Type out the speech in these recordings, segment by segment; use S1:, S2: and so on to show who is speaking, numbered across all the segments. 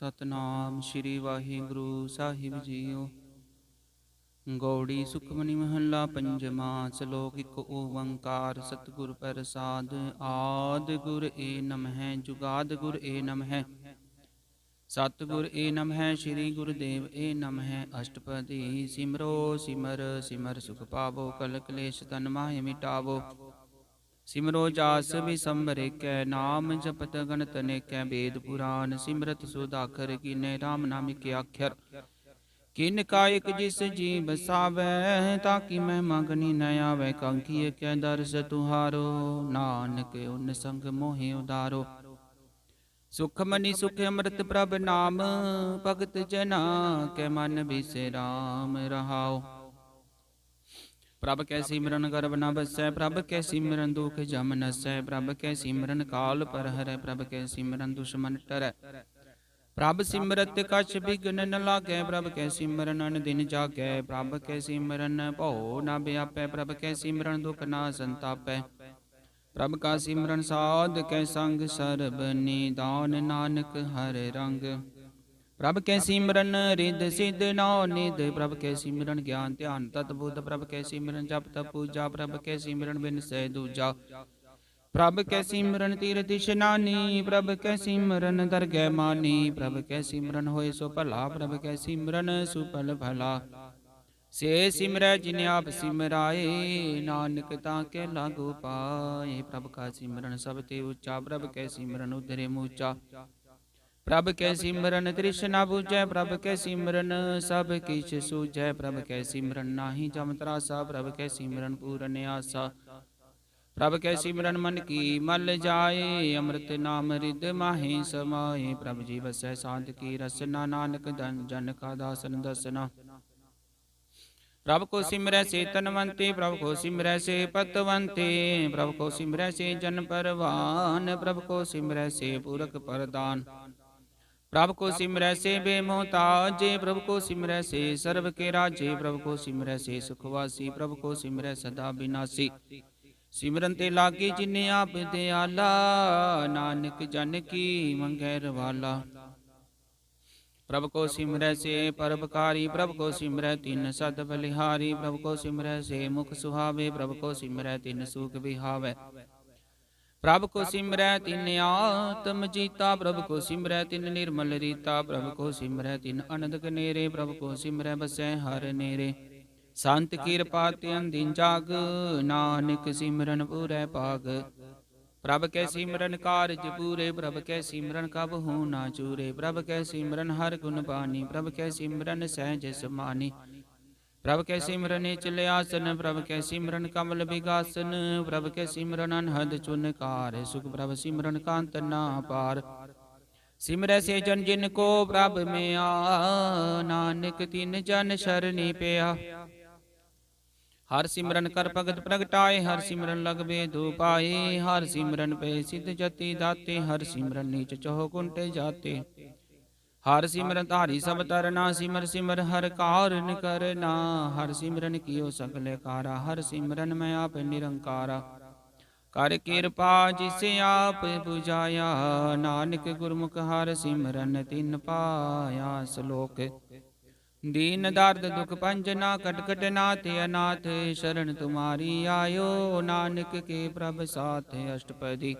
S1: सतनाम श्री वाहिगुरु साहिब जीओ। गौड़ी सुखमनी महला पंजवा। श्लोक एक ओंकार सतगुर प्रसाद। आदि गुर ए नमः जुगाद गुर ए नमः सतगुर ए नमः श्री गुरुदेव ए नमः। अष्टपदी सिमरो सिमर सिमर सुख पावो कल कलेश तन माहि मिटावो। सिमरो जास विसंबर कै नाम जपत गणत अनेकै। वेद पुराण सिमरत सुधाकर कीने राम नाम के अक्षर। किन का एक जिस जी बसावै ताकि महिमा गनी न आवै। कंखिय कै दर्श तुहारो नानक उन संग मोहि उदारो। सुख मनि सुख अमृत प्रभ नाम भगत जना कै मन बिसराम रहाओ। प्रभ कै सिमरन गर्भ न बसै प्रभ कै सिमरन दुख जम नसै। प्रभ कै सिमरन काल पर हरै प्रभ कै सिमरन दुश्मन टरै। प्रभ सिमरत कछ बिघ्न न लागै प्रभ कै सिमरन अन दिन जागै। प्रभ कै सिमरन भौ न व्यापै प्रभ कै सिमरन दुख न संतापै। प्रभ का सिमरन साध कै संग सर्ब निदान नानक हर रंग। प्रभ कै सिमरन रिद्ध सिद्ध नौ निध। प्रभ कै सिमरन ज्ञान ध्यान तत बुध। प्रभ कै सिमरन जप तप पूजा। प्रभ कै सिमरन बिन सै दूजा। प्रभ कै सिमरन तीरथ इशनानी। प्रभ कै सिमरन दरगह मानी। प्रभ कै सिमरन होए सो भला। प्रभ कै सिमरन सुफल भला। से सिमरै जिन आप सिमराए नानक ताके लागू पाए। प्रभ का सिमरन सब ते ऊंचा प्रभ कै सिमरन उधरे मूचा। प्रभ कै सिमरन तृष्णा बुझै प्रभ कै सिमरन सब किछ सूझै। प्रभ कै सिमरन नाहि जम त्रासा। प्रभ कै सिमरन पूरन आसा। प्रभ कै सिमरन मन की मल जाए अमृत नाम रिद माहि समाए। प्रभ जी बसै शांत की रसना नानक धन जन का दासन दसना। प्रभ को सिमरै से तनवंते प्रभ को सिमरै से पतवंते। प्रभ को सिमरै से जन परवान प्रभ को सिमरै से पूरक परदान। प्रभ को सिमरै से बेमोहताजे प्रभु को सिमरै से सर्व के राजे। प्रभु को सिमरै से सुखवासी प्रभु को सिमरै सदा विनाशी। सिमरन ते लागे जिन्हें आप दयाला नानक जन की मंगै रवाला। प्रभु को सिमरै से परोपकारी प्रभु को सिमरै तिन सद बलिहारी। प्रभु को सिमरै से मुख सुहावे प्रभु को सिमरै तिन सुख बिहावै। प्रभु को सिमरै तिन आत्म जीता प्रभु को सिमरै तिन निर्मल रीता। प्रभु को सिमरै तिन अनंत नेरे प्रभु को सिमरै बसै हर नेरे। संत कृपा तिन दिन जाग नानक सिमरन पूरै पाग। प्रभ कै सिमरन कारज पूरे प्रभ कै सिमरन कब हूँ ना चूरे। प्रभ कै सिमरन हर गुण बानी प्रभ कै सिमरन सहज समानी। प्रभ कै सिमरन निचल आसन प्रभ कै सिमरन कमल बिगासन। प्रभ कै सिमरन अनहद चुनकार सुख प्रभ सिमरन कांत ना पार। सिमरै से जन जिन को प्रभ में आ नानक तिन जन शरणी पिया। हर सिमरन कर भगत प्रगटाए हर सिमरन लग बेदु पाए। हर सिमरन पे सिद्ध जति दाते हर सिमरन नीच चहो कुंटे जाते। हर सिमरन धारी सब तरना सिमर सिमर हर कारण करना। हर सिमरन कियो सकल कारा हर सिमरन मैं आप निरंकारा। कर कृपा जिसे आप बुझाया नानक गुरमुख हर सिमरन तिन पाया। श्लोक दीन दर्द दुख पंजना कटकट नाथ अनाथ। शरण तुम्हारी आयो नानक के प्रभ साथ। अष्टपदी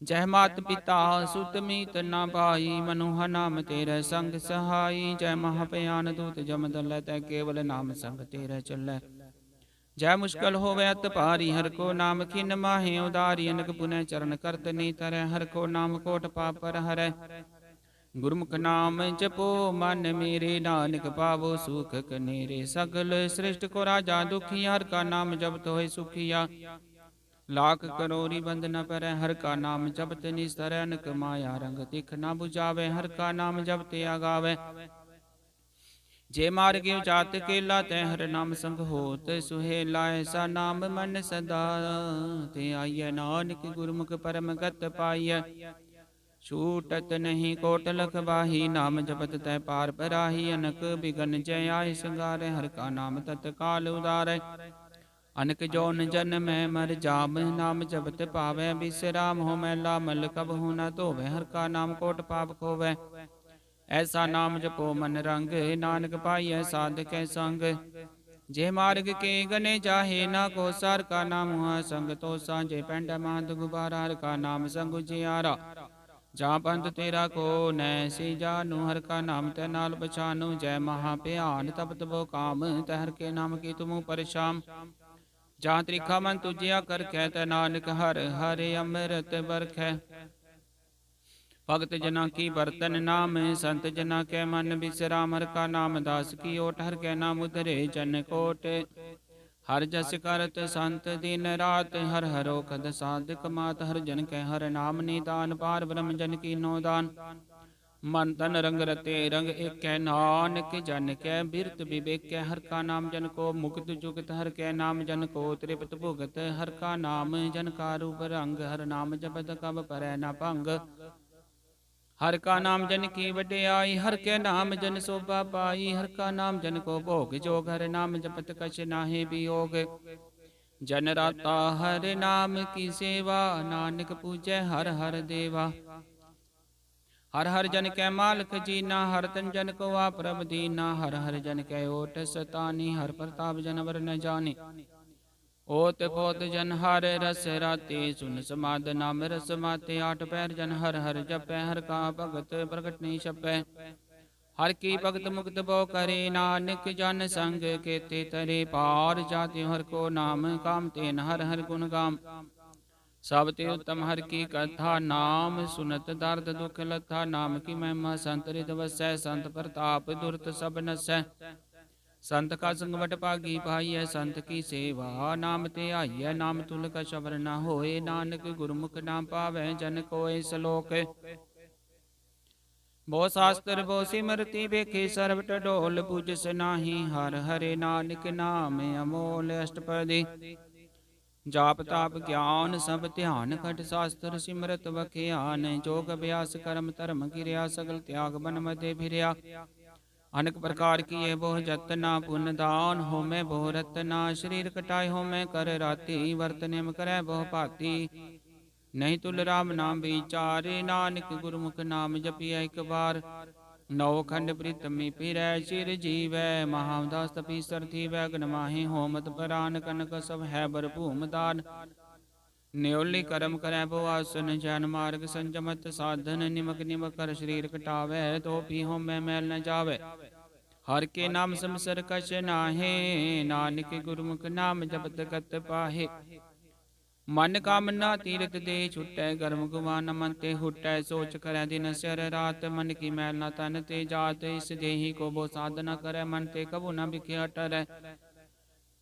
S1: जय मात पिता सुत मीत न पाई मनोह नाम तेरे संग सहाई। जय महापयान दूत जम दल तै केवल नाम संग तेरे चलै। जय मुश्किल होवे अत भारी हर को नाम खिन माहे उदारी। अनक पुनः चरण करत नी तरह हर को नाम कोट पाप पर हरै। गुरमुख नाम जपो मन मेरे नानक पावो सुख कनेरे। सगल सृष्ट को राजा दुखिया हर का नाम जपत होय सुखिया। लाख करोरी बंद न परै हर का नाम जपत निस्तर। अनक माया रंग तिख न बुझावे हर का नाम जपते आगावे। जे मार्ग जात केला तै हर नाम संग होत सुहेला। ऐसा नाम मन सदा ते आइय नानक गुरमुख परम गत पाइय। छूटत नहीं कोट लख बाही नाम जपत तै पार पराही। अनक बिगन जय आय संगारे हर का नाम तत्काल उदारै। अनक जौन जन मैं मर जाम नाम जपत पावै। बिसराम हो मैला मल कब हूँ न धोवै हर का नाम कोट पाप खोवै। ऐसा नाम जपो मन रंग, नानक पाइयै साधकै संग। जे मार्ग के गने जाहे, ना को सार का नाम हुआ संग तो सांझे पेंड मांद गुबारा, हर का नाम संग उजियारा। जहाँ पंथ तेरा को नैसी जानू, हर का नाम ते नाल पछानू। जय महाभयान तब तबो काम, तहर के नाम की तुम परशाम। जहाँ त्रिखा मन तुझिया कर कै, नानक हर हरे अमृत बरखै। भगत जना की बर्तन नाम, संत जना के मन विश्राम। हर का नाम दास की ओट, हर के नाम उधरे जन कोट। हर जस करत संत दिन रात, हर हरो कद साधक मात। हर जन के हर नाम निदान, पार ब्रह्म जन की नो दान। मन तन रंग रते रंग एक, नानक जन कै बिरत विवेक। हर का नाम जन को मुक्त जुगत, हर के नाम जन को त्रिपत भुगत। हर का नाम जन का रूप रंग, हर नाम जपत कब परै न भंग। हर का नाम जन की वड्याई, हर के नाम जन शोभा पाई। हर का नाम जन को भोग जोग, हर नाम जपत कछ नाहि वियोग। जन राता हर नाम की सेवा, नानक पूजै हर हर देवा। हर हर जन कै मालक जीना, हर तन जन को आप प्रभ दीना। हर हर जन कै ओट सतानी, हर प्रताप जनवर न जाने। ओत पोत जन हर रस राते, सुन समाद नाम रस माते। आठ पैर जन हर हर जपै, हर का भगत प्रगट नहीं छपै। हर की भगत मुक्त बो करे, नानक जन संग केते तरे। पार जाति हर को नाम, काम तेन हर हर गुण गाम। सब ते उत्तम हर की कथा, नाम सुनत दर्द दुख लथा। नाम की महिमा संत हृदय वसै, संत प्रताप दुरत सब नसै। संत का संग वट भागी पाइयै, संत की सेवा नाम ते आइयै। नाम तुल का शबर न होए, नानक गुरमुख नाम पावै जन कोय। सलोक बो शास्त्र बो सिमरति, बेखे सर्वट डोल पूजस नाही। हर हरे नानक नाम अमोल अष्टपदी। जाप ताप ज्ञान सब ध्यान, खट शास्त्र सिमरत बखियान। जोग अभ्यास कर्म धर्म किरिया, सगल त्याग बन मधे फिरिया। अनेक प्रकार किए बोह जतना, पुण्य दान हो मैं बोह रतना। शरीर कटाए हो मैं कर राती, वर्त नियम करे बोह भाती। नहीं तुल राम नाम विचारे, नानक गुरमुख नाम जपिया एक बार। नौ खंड प्रीतमी फिरै चिर जीवै, महादास तपीसर थीवै। गण माही होमत परान, कनक सब है बर भूम दान। न्योली करम करै बो आसन, जैन मार्ग संजमत साधन। निमक निमक कर शरीर कटावै, तो भी हो मैं मैल न जावै। हर के नाम समसर कछ नाहे, नानक गुरमुख नाम जपत कत पाहे। मन कामना तीरथ दे छुटै, गर्म गुमान मन ते हुटै। सोच करै दिन सर रात, मन की मैल न तन ते जात। इस देही को बो साधना करै, मन ते कबू न बिख्या टरै।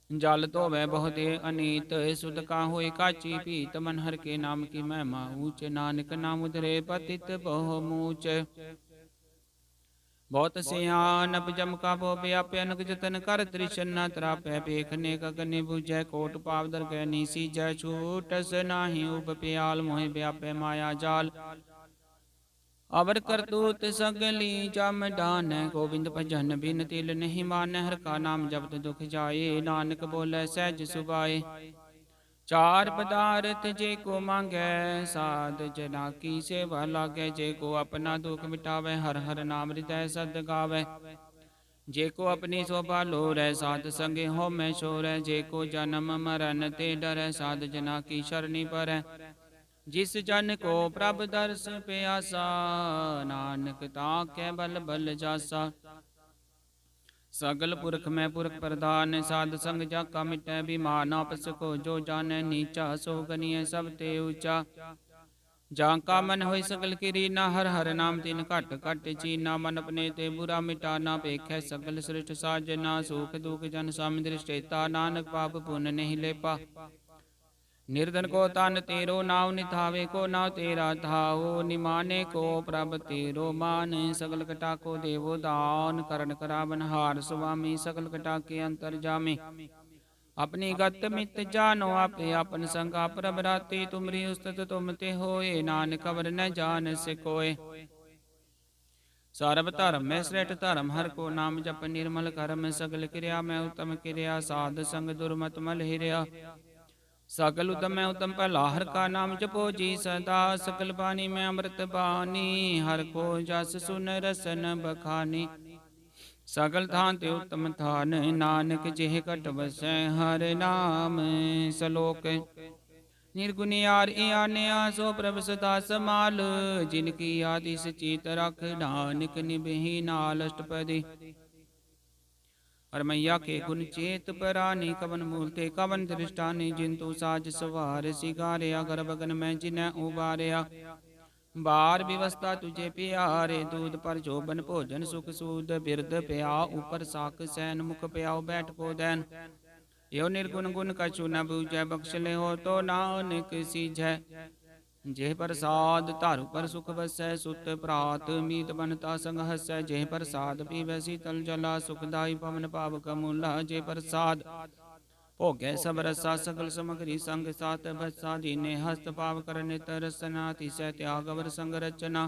S1: जल धोवै बहुते अनीत, सुध का होए काची पीत। मन हर के नाम की महिमा ऊंच, नानक नाम उधरे पतित बहु मूच। बहुत सियानप जम का बो व्याप्य, अनक जतन कर त्रिशन न त्रापै। पेखने गगने बुझै, कोट पावदर कै नीसी जय। छूटस नाही उप प्याल, मोहि व्याप्य माया जाल। अवर करतूत सगली जम डान, गोविंद भजन बिन तिल नहीं मान। हर का नाम जपत दुख जाए, नानक बोले सहज सुभाए। चार पदार्थ जे को मांगै, साध जना की सेवा लागै। जे को अपना दुख मिटावै, हर हर नाम हृदय सद गावै। जे को अपनी शोभा लोरै, साध संगे हो मैं शोरै। जे को जन्म मरण ते डरै, साध जना की शरणी परै। जिस जन को प्रभ दर्श प्यासा, नानक ताकै बल बल जासा। सगल पुरख में पुरख प्रधान, साध संग जाका मिटै बीमान। आपस को जो जानै नीचा, सो गनिय सब ते ऊंचा। जाका मन होई सगल किरीना, हर हर नाम तिन घट घट चीना। मन अपने ते बुरा मिटाना, पेखै सगल सृष्ट साजना। सुख दुख जन सम दृष्टेता, नानक पाप पुण्य नहीं लेपा। निर्धन को तन तेरो नाव निथावे, को नाव तेरा धाओ। निमाने को प्रभ तेरो मान, सगल कटा को देवो दान। करण करावन हार स्वामी, सकल कटा के अंतर जामे। अपनी गत मित जानो आपे, अपन संग प्रभ राते। तुमरी उस्तत तुम ते होए, नानक अवर न जान से कोय। सर्व धर्म में श्रेष्ठ धर्म, हर को नाम जप निर्मल कर्म। सगल क्रिया में उत्तम क्रिया, साध संग दुर्मत मल हिरिया। सकल उत्तम मैं उत्तम भला हर का नाम जपो जी सदा। सकल बानी में अमृत बानी हर को जस सुन रसन बखानी। सकल थान ते उत्तम थान नानक जेह कट बसै हर नाम सलोक। निर्गुण यार आनया सो प्रभ सदा समाल। जिनकी आदिश चीत रख नानक निबहि नाल अष्टपदी। और मैया के गुण चेत परानी कवन मूलते कवन दृष्टानी। जिंतु साज सवार सिगारया घर बगन में जिन्हें उबारया। बार व्यवस्था तुझे प्यारे दूध पर जोबन भोजन सुख सूद। बिरद प्या ऊपर साक सैन मुख प्याओ बैठ पोदैन। यो निर्गुण गुण कछु न बूझै बख्श ले हो तो नानक सीझै। जेह प्रसाद धारु पर सुख बसै सुत प्रात मीत बनता संग हसै। जेह प्रसाद पीवै शीतल जला सुखदाई पवन पावक मूला। जे प्रसाद भोगै सब रसा सकल समग्री संग सात बसा। दीने हस्त पाव कर नित रसना तिसै त्याग अवर संग रचना।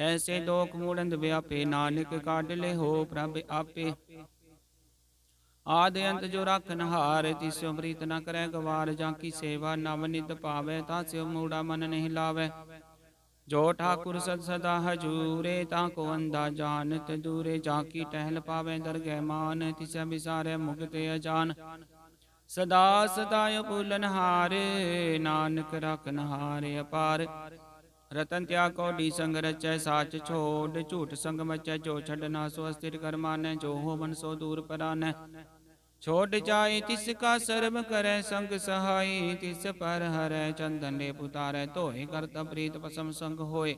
S1: ऐसे दोख मूढ़ व्यापे नानक काढ ले हो प्रभ आपे। आदि अंत जो राखन हार तिस्यो प्रीत न करे गवार। जाकी सेवा नव नित पावै तास्यो मूढ़ा मन नहीं लावै। जो ठाकुर सदा हजूरे ताको अंधा जानत दूरे। जाकी टहल पावै दरगह मान तिसै बिसारे मुगते अजान। सदा सदाय पुलन हारे नानक राखन हारे अपार। रतन त्याग कौडी संग रचै साच छोड़। झूठ संग मचै जो छड़ना सो अस्थिर कर मानै। जो होवन सो दूर परानै छोड़ जाए तिसका सर्व करे। संग सहाय तिस पर हरै चंदन लेप उतारै। धोए करत प्रीत पसम संग होए।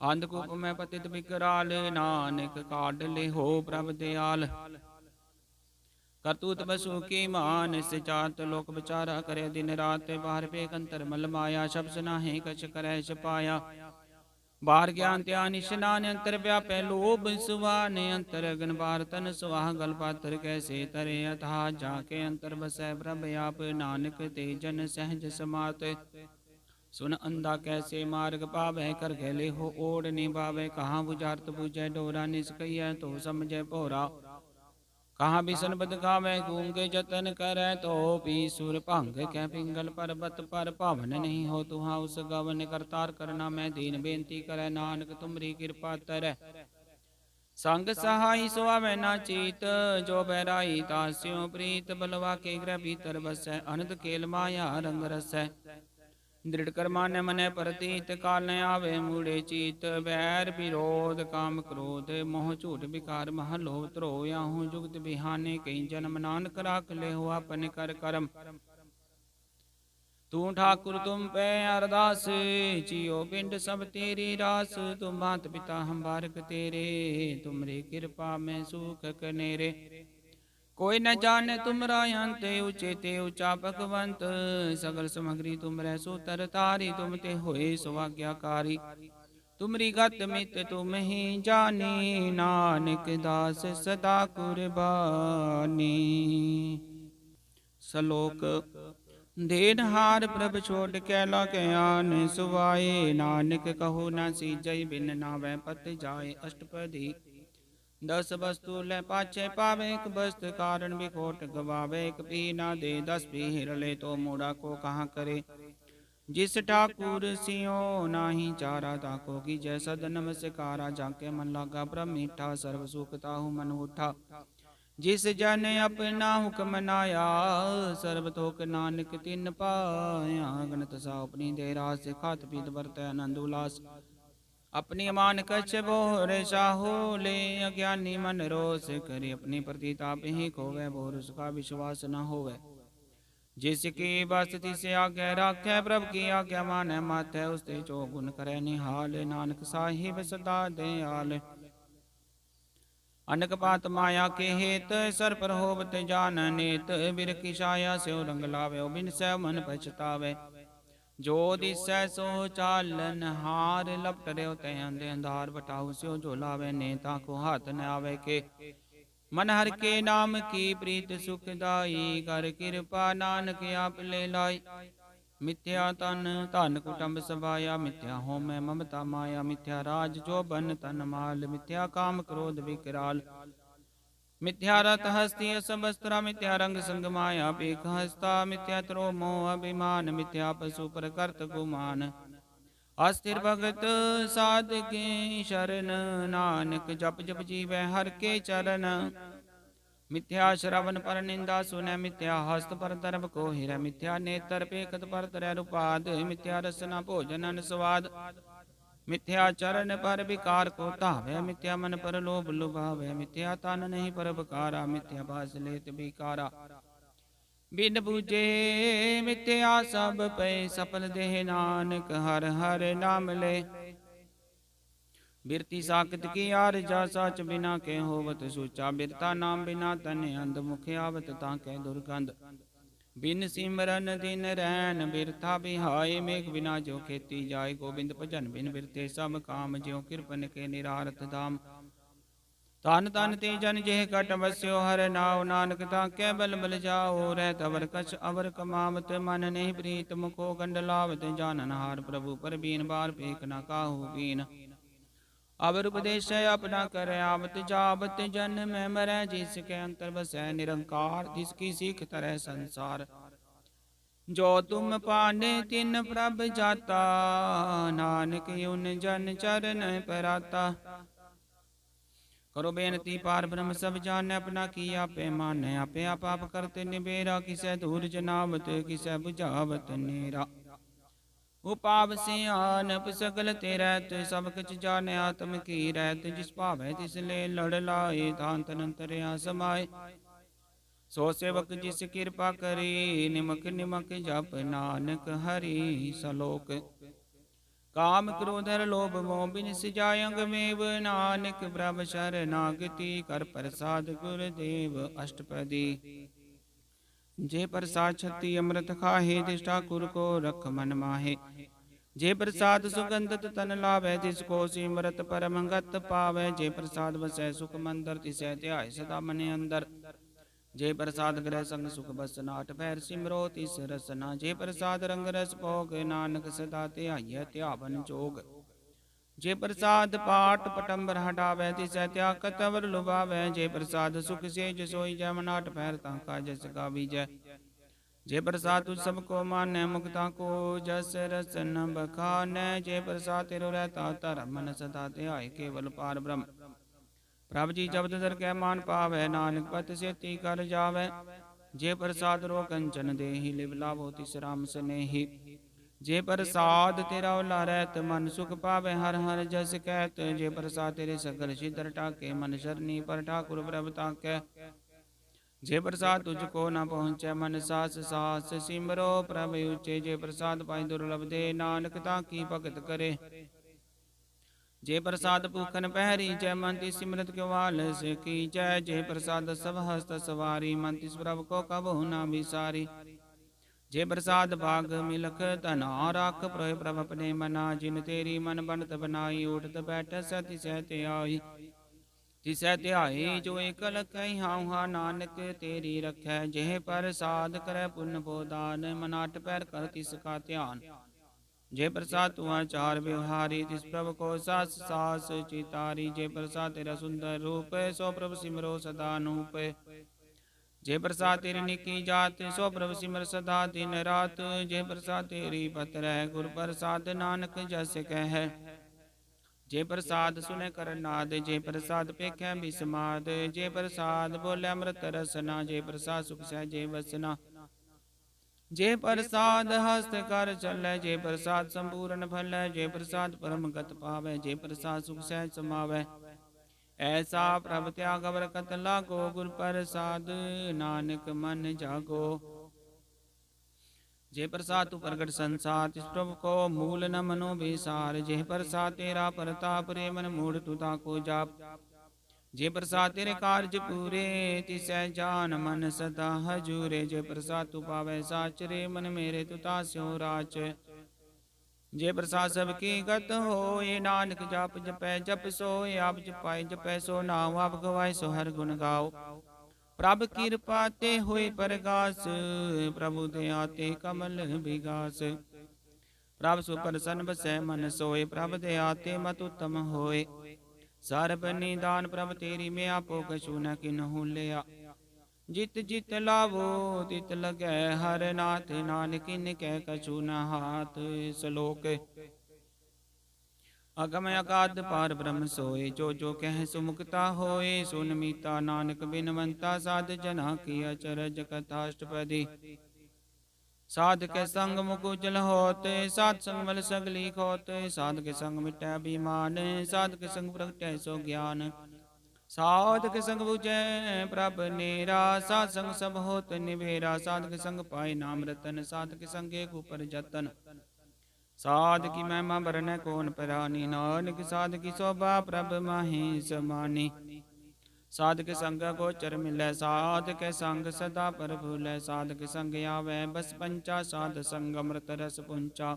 S1: अंधकूप में पतित विकराल नानक काढ ले हो प्रभ दयाल। करतूत बसु की मान से जात लोक विचारा करे। दिन रात बाहर पेक अंतर मल माया। शब्द नाहि कछ करे छपाया। बाहर ज्ञान ध्यान स्नान अंतर व्यापै लोभ सुवान। अंतर अगन बार तन सुवाह गल पात्र कैसे तरे अथा। जाके अंतर बसै प्रभ आप नानक ते जन सहज समात। सुन अंधा कैसे मार्ग पावै कर गले हो ओढ़ निभावै। कहाँ बुझारत बुझै डोरा निष्कैय तो समझै भोरा। कहाँ बिसन बद गावै गूंगे जतन करै तो पी सुर भंग कै पिंगल पर्वत पर पावन नहीं हो तुहा उस गवन। करतार करना मैं दीन बेनती करै नानक तुमरी कृपा तरੈ। संग सहाय सो आवे ना चीत जो बैराई तास्यो प्रीत। बलवा के ग्रह भीतर बसै अनंत खेल माया रंग रसै। दृढ़ कर माने मनै प्रतीत काल न आवे मूढ़े चीत। बैर विरोध काम क्रोध मोह झूठ विकार मह लोभ द्रोह। याहू जुगत बिहाने कई जन्म नानक राख ले हो अपन कर करम। तू ठाकुर तुम पे अरदास जियो पिंड सब तेरी रास। तुम मात पिता हम बारक तेरे तुमरी कृपा में सुख कनेरे। कोई न जाने तुमरा अंत ऊंचे ते ऊंचा भगवंत। सगल समग्री तुम रह सुतर तारी तुम ते होए सुआज्ञाकारी। तुमरी गत मित तुम ही जानी नानक दास सदा कुर्बानी। श्लोक देनहार प्रभ छोड़ कैला ज्ञान सुवाए। नानक कहो न सीजय बिन नावै पत जाए अष्टपदी। 10 वस्तु ले पाछे पावे एक वस्तु कारण बिखोट गवावे। एक पी ना दे 10 पी हिर ले तो मूढ़ा को कहाँ करे। जिस ठाकुर सियो नाही चारा ताको की जय सद नमस्कारा। जाके मन लागा ब्रह्म मीठा सर्व सुख ताहु मन उठा। जिस जन अपना हुक्म मनाया सर्व थोक नानक तिन पाया। गणत सा अपनी दे रास से खात पीत बरतै आनंद उल्लास। अपनी अमान कछ बोर साहो ले अज्ञानी मन रोष करे। अपनी प्रतीताप ही खोवे बोर उसका विश्वास न होवे। जिसकी बस तिसे आज्ञा राखै प्रभु की आज्ञा मानै माथै। उसते जो गुण करे निहाल नानक साहिब सदा दयाल। अनक पात माया के हेत सर पर होवत जान नेत। बिर की छाया स्यो रंग लावे बिन सै मन पछतावे। जो दिसै सो चालन हार लपट रहो तय अंधे अंधार। बटाऊ स्यो जो लावे नेता को हाथ न आवे के। मन हर के नाम की प्रीत सुखदाई। कर कृपा नानक आप ले लाई। मिथ्या तन धन कुटुंब सभाया। मिथ्या होम ममता माया। मिथ्या राज जो बन तन माल। मिथ्या काम क्रोध विकराल। मिथ्या रथ हस्ती असवस्त्रा मिथ्या रंग संग माया पेख हस्ता मिथ्या त्रो मोह अभिमान मिथ्या पशु प्रकृत गुमान अस्थिर भगत साधके शरण नानक जप जप जीवै हर के चरण मिथ्या श्रवण पर निंदा सुनै मिथ्या हस्त पर दर्भ को हिरै मिथ्या नेत्र पेखत पर तरੈ रुपाद मिथ्या रसना भोजन अन स्वाद मिथ्या चरण पर विकार को धावै मिथ्या मन पर लोभ लुभावै मिथ्या तन नहीं पर बकारा मिथ्या भास लेत बिकारा बिन बूझे मिथ्या सब पे सफल देह नानक हर हर नाम ले बिरती साकत की आर जा साच बिना के होवत सूचा बिरता नाम बिना तन अंध मुख आवत ताके दुर्गंध बिन सिमरन दिन रैन बिरथा बिहाय मेघ बिना जो खेती जाय गोविंद भजन बिन बिरते सब काम ज्यों कृपन के निरारथ धाम तन तन ते जन जेह कट बस्यो हर नाव नानक ताके बल बल जाओ रहत अवर कछ अवर कमावत मन नहीं प्रीत मुखो गंड लावत जानन हार प्रभु पर बीन बार फेक न काहू बीन अवर उपदेश अपना कर आवत जावत जन में मरै जिसके अंतर बसै निरंकार जिसकी सीख तरह संसार जो तुम पाने तिन प्रभ जाता नानक उन जन चरण पराता करो बेनती पार ब्रह्म सब जान अपना किया पैमान आपे आप करते निबेरा किसै दूर जनावत किसै बुझावत नेरा उपाव सियानप सकल ते रहत सब कुछ जाने आत्म की रहत जिस भावै तिस ले लड़ लाए धांत अंतरया समाए सो सेवक जिस कृपा करी निमक निमक जप नानक हरि सलोक काम क्रोधर लोभ मोह बिन सिजाय अंग मेव नानक प्रभ शरणागति कर प्रसाद गुरुदेव अष्टपदी जे प्रसाद छति अमृत खाहे तिस ठाकुर को रख मन माहे जे प्रसाद सुगंधत तन लावै तिसको सिमरत परम गत पावै जे प्रसाद वसै सुख मंदर तिसै ध्याय सदा मन अंदर जे प्रसाद ग्रह संग सुख बसना आठ पैर सिमरो तिस रसना जे प्रसाद रंग रस भोग नानक सदा ध्याय ध्यावन जोग जे प्रसाद पाठ पटंबर हटावै तिसै त्यागत अवर लुभावै जे प्रसाद सुख सेज सोई जय मन आठ पैर ताका जस गावीजै जे प्रसाद तुझ सबको मानै मुक्ता को जस रसन बखानै जे प्रसाद तेरो रहता धर्म मन सदा ध्याय केवल पार ब्रह्म प्रभ जी जब दर कै मान पावै नानक पत सेती कर जावै जे प्रसाद रो कंचन देहि लिव लाभो तिस राम स्नेहि जे प्रसाद तेरा ओला रहत मन सुख पावै हर हर जस कहत जे प्रसाद तेरे सगल सिदर टाके मन शरणी पर ठाकुर प्रभ ताकै जे प्रसाद तुझको न पहुँचै मन सास सास सिमरो प्रभ उचे जे प्रसाद पाई दुर्लभ दे नानक ताकी भगत करे जे प्रसाद भूखन पहरी जय मंति सिमरत के वालस की जय जे प्रसाद सब हस्त सवारी मंतिस प्रभु को कबहु न विसारी जे प्रसाद भाग मिलख तना राख प्रोय प्रभ अपने मना जिन तेरी मन बनत बनाई उठत बैठ सति सहते आई तिसै ध्याई जो एक लखै हाउ हा नानक तेरी रखै जेह प्रसाद करै पुण्य बोदान मन आठ पैर कर तिसका ध्यान जे प्रसाद तू आचार व्यवहारी तिस प्रभु को सास सास चितारी जे प्रसाद तेरा सुंदर रूप सो प्रभु सिमरो सदा नूप जे प्रसाद तेरी निकी जात सो प्रभु सिमर सदा दिन रात जे प्रसाद तेरी पत रह गुर प्रसाद नानक जस कह जे प्रसाद सुने कर नाद जे प्रसाद पेखै बिस्माद जे प्रसाद बोले अमृत रसना जे प्रसाद सुख सहजे वसना जे प्रसाद हस्त कर चलै जे प्रसाद संपूर्ण फलै जे प्रसाद परम गत पावै जे प्रसाद सुख सहज समावै ऐसा प्रभ त्याग अवर कत लागो गुर प्रसाद नानक मन जागो जे प्रसाद तू प्रगट संसार तिस प्रभु को मूल न मनो बेसार जे प्रसाद तेरा प्रताप रे मन मूढ़ तू ताको जाप जे प्रसाद तेरे कार्य पूरे तिसै जान मन सदा हजूरे जे प्रसाद तू पावै साच रे मन मेरे तू तास्यो राच जे प्रसाद सबकी गत हो ये नानक जाप जपै जप सोय आप जपाय जपै सो नाम आप गवाय सो हर गुण गाओ प्रभ कृपा ते होए परगास प्रभु दया ते कमल विगास प्रभ सुप्रसन्न बसै मन सोए प्रभ दया ते मत उत्तम होए ਸਰਬ ਨਿਦਾਨ ਪ੍ਰਭ ਤੇਰੀ ਮੈਂ ਆਪੋ ਕਛੂ ਨ ਕਿਨਹੂ ਲਿਆ। ਜਿਤ ਜਿਤ ਲਾਵੋ ਤਿਤ ਲਗੈ ਹਰ ਨਾਥ, ਨਾਨਕ ਇਨ ਕੈ ਕਛੂ ਨ ਹਾਥ। ਸ਼ਲੋਕ। ਅਗਮ ਅਗਾਧ ਪਾਰ ਬ੍ਰਹਮ ਸੋਏ, ਜੋ ਜੋ ਕਹਿ ਸੁਮੁਕਤਾ ਹੋਏ। ਸੁਨ ਮੀਤਾ ਨਾਨਕ ਬਿਨਵੰਤਾ, ਸਾਧ ਜਨਾ ਕੀ ਅਚਰਜ ਕਥਾ ਅਸ਼ਟਪਦੀ। ਸਾਧ ਕੇ ਸੰਗ ਮੁਖ ਉਜਲ ਹੋਤ, ਸਾਧ ਸੰਗ ਮਲ ਸਗਲੀ ਖੋਤ। ਸਾਧ ਕੇ ਸੰਗ ਮਿਟੈ ਅਭਿਮਾਨ, ਸਾਧ ਕੇ ਸੰਗ ਪ੍ਰਗਟੈ ਸੋ ਗਿਆਨ। ਸਾਧ ਕੇ ਸੰਗ ਬੁਝੈ ਪ੍ਰਭ ਨੇਰਾ, ਸਾਧ ਸੰਗ ਸਭ ਹੋਤ ਨਿਬੇਰਾ। ਸਾਧ ਕੇ ਸੰਗ ਪਾਏ ਨਾਮ ਰਤਨ, ਸਾਧ ਕੇ ਸੰਗ ਏਕ ਉਪਰ ਜਤਨ। ਸਾਧ ਕੀ ਮਹਿਮਾ ਬਰਨੈ ਕੌਣ ਪਰਾਨੀ, ਨਾਨਕ ਸਾਧ ਕੀ ਸੋਭਾ ਪ੍ਰਭ ਮਾਹੀ ਸਮਾਨੀ। ਸਾਧ ਕੇ ਸੰਗ ਗੋਚਰ ਮਿਲੈ, ਸਾਧ ਕੇ ਸੰਗ ਸਦਾ ਪ੍ਰਭੁਲੈ। ਸਾਧ ਕੇ ਸੰਗ ਆਵੈ ਬਸ ਪੰਚਾ, ਸਾਧ ਸੰਗ ਅੰਮ੍ਰਿਤ ਰਸ ਪੁੰਚਾ।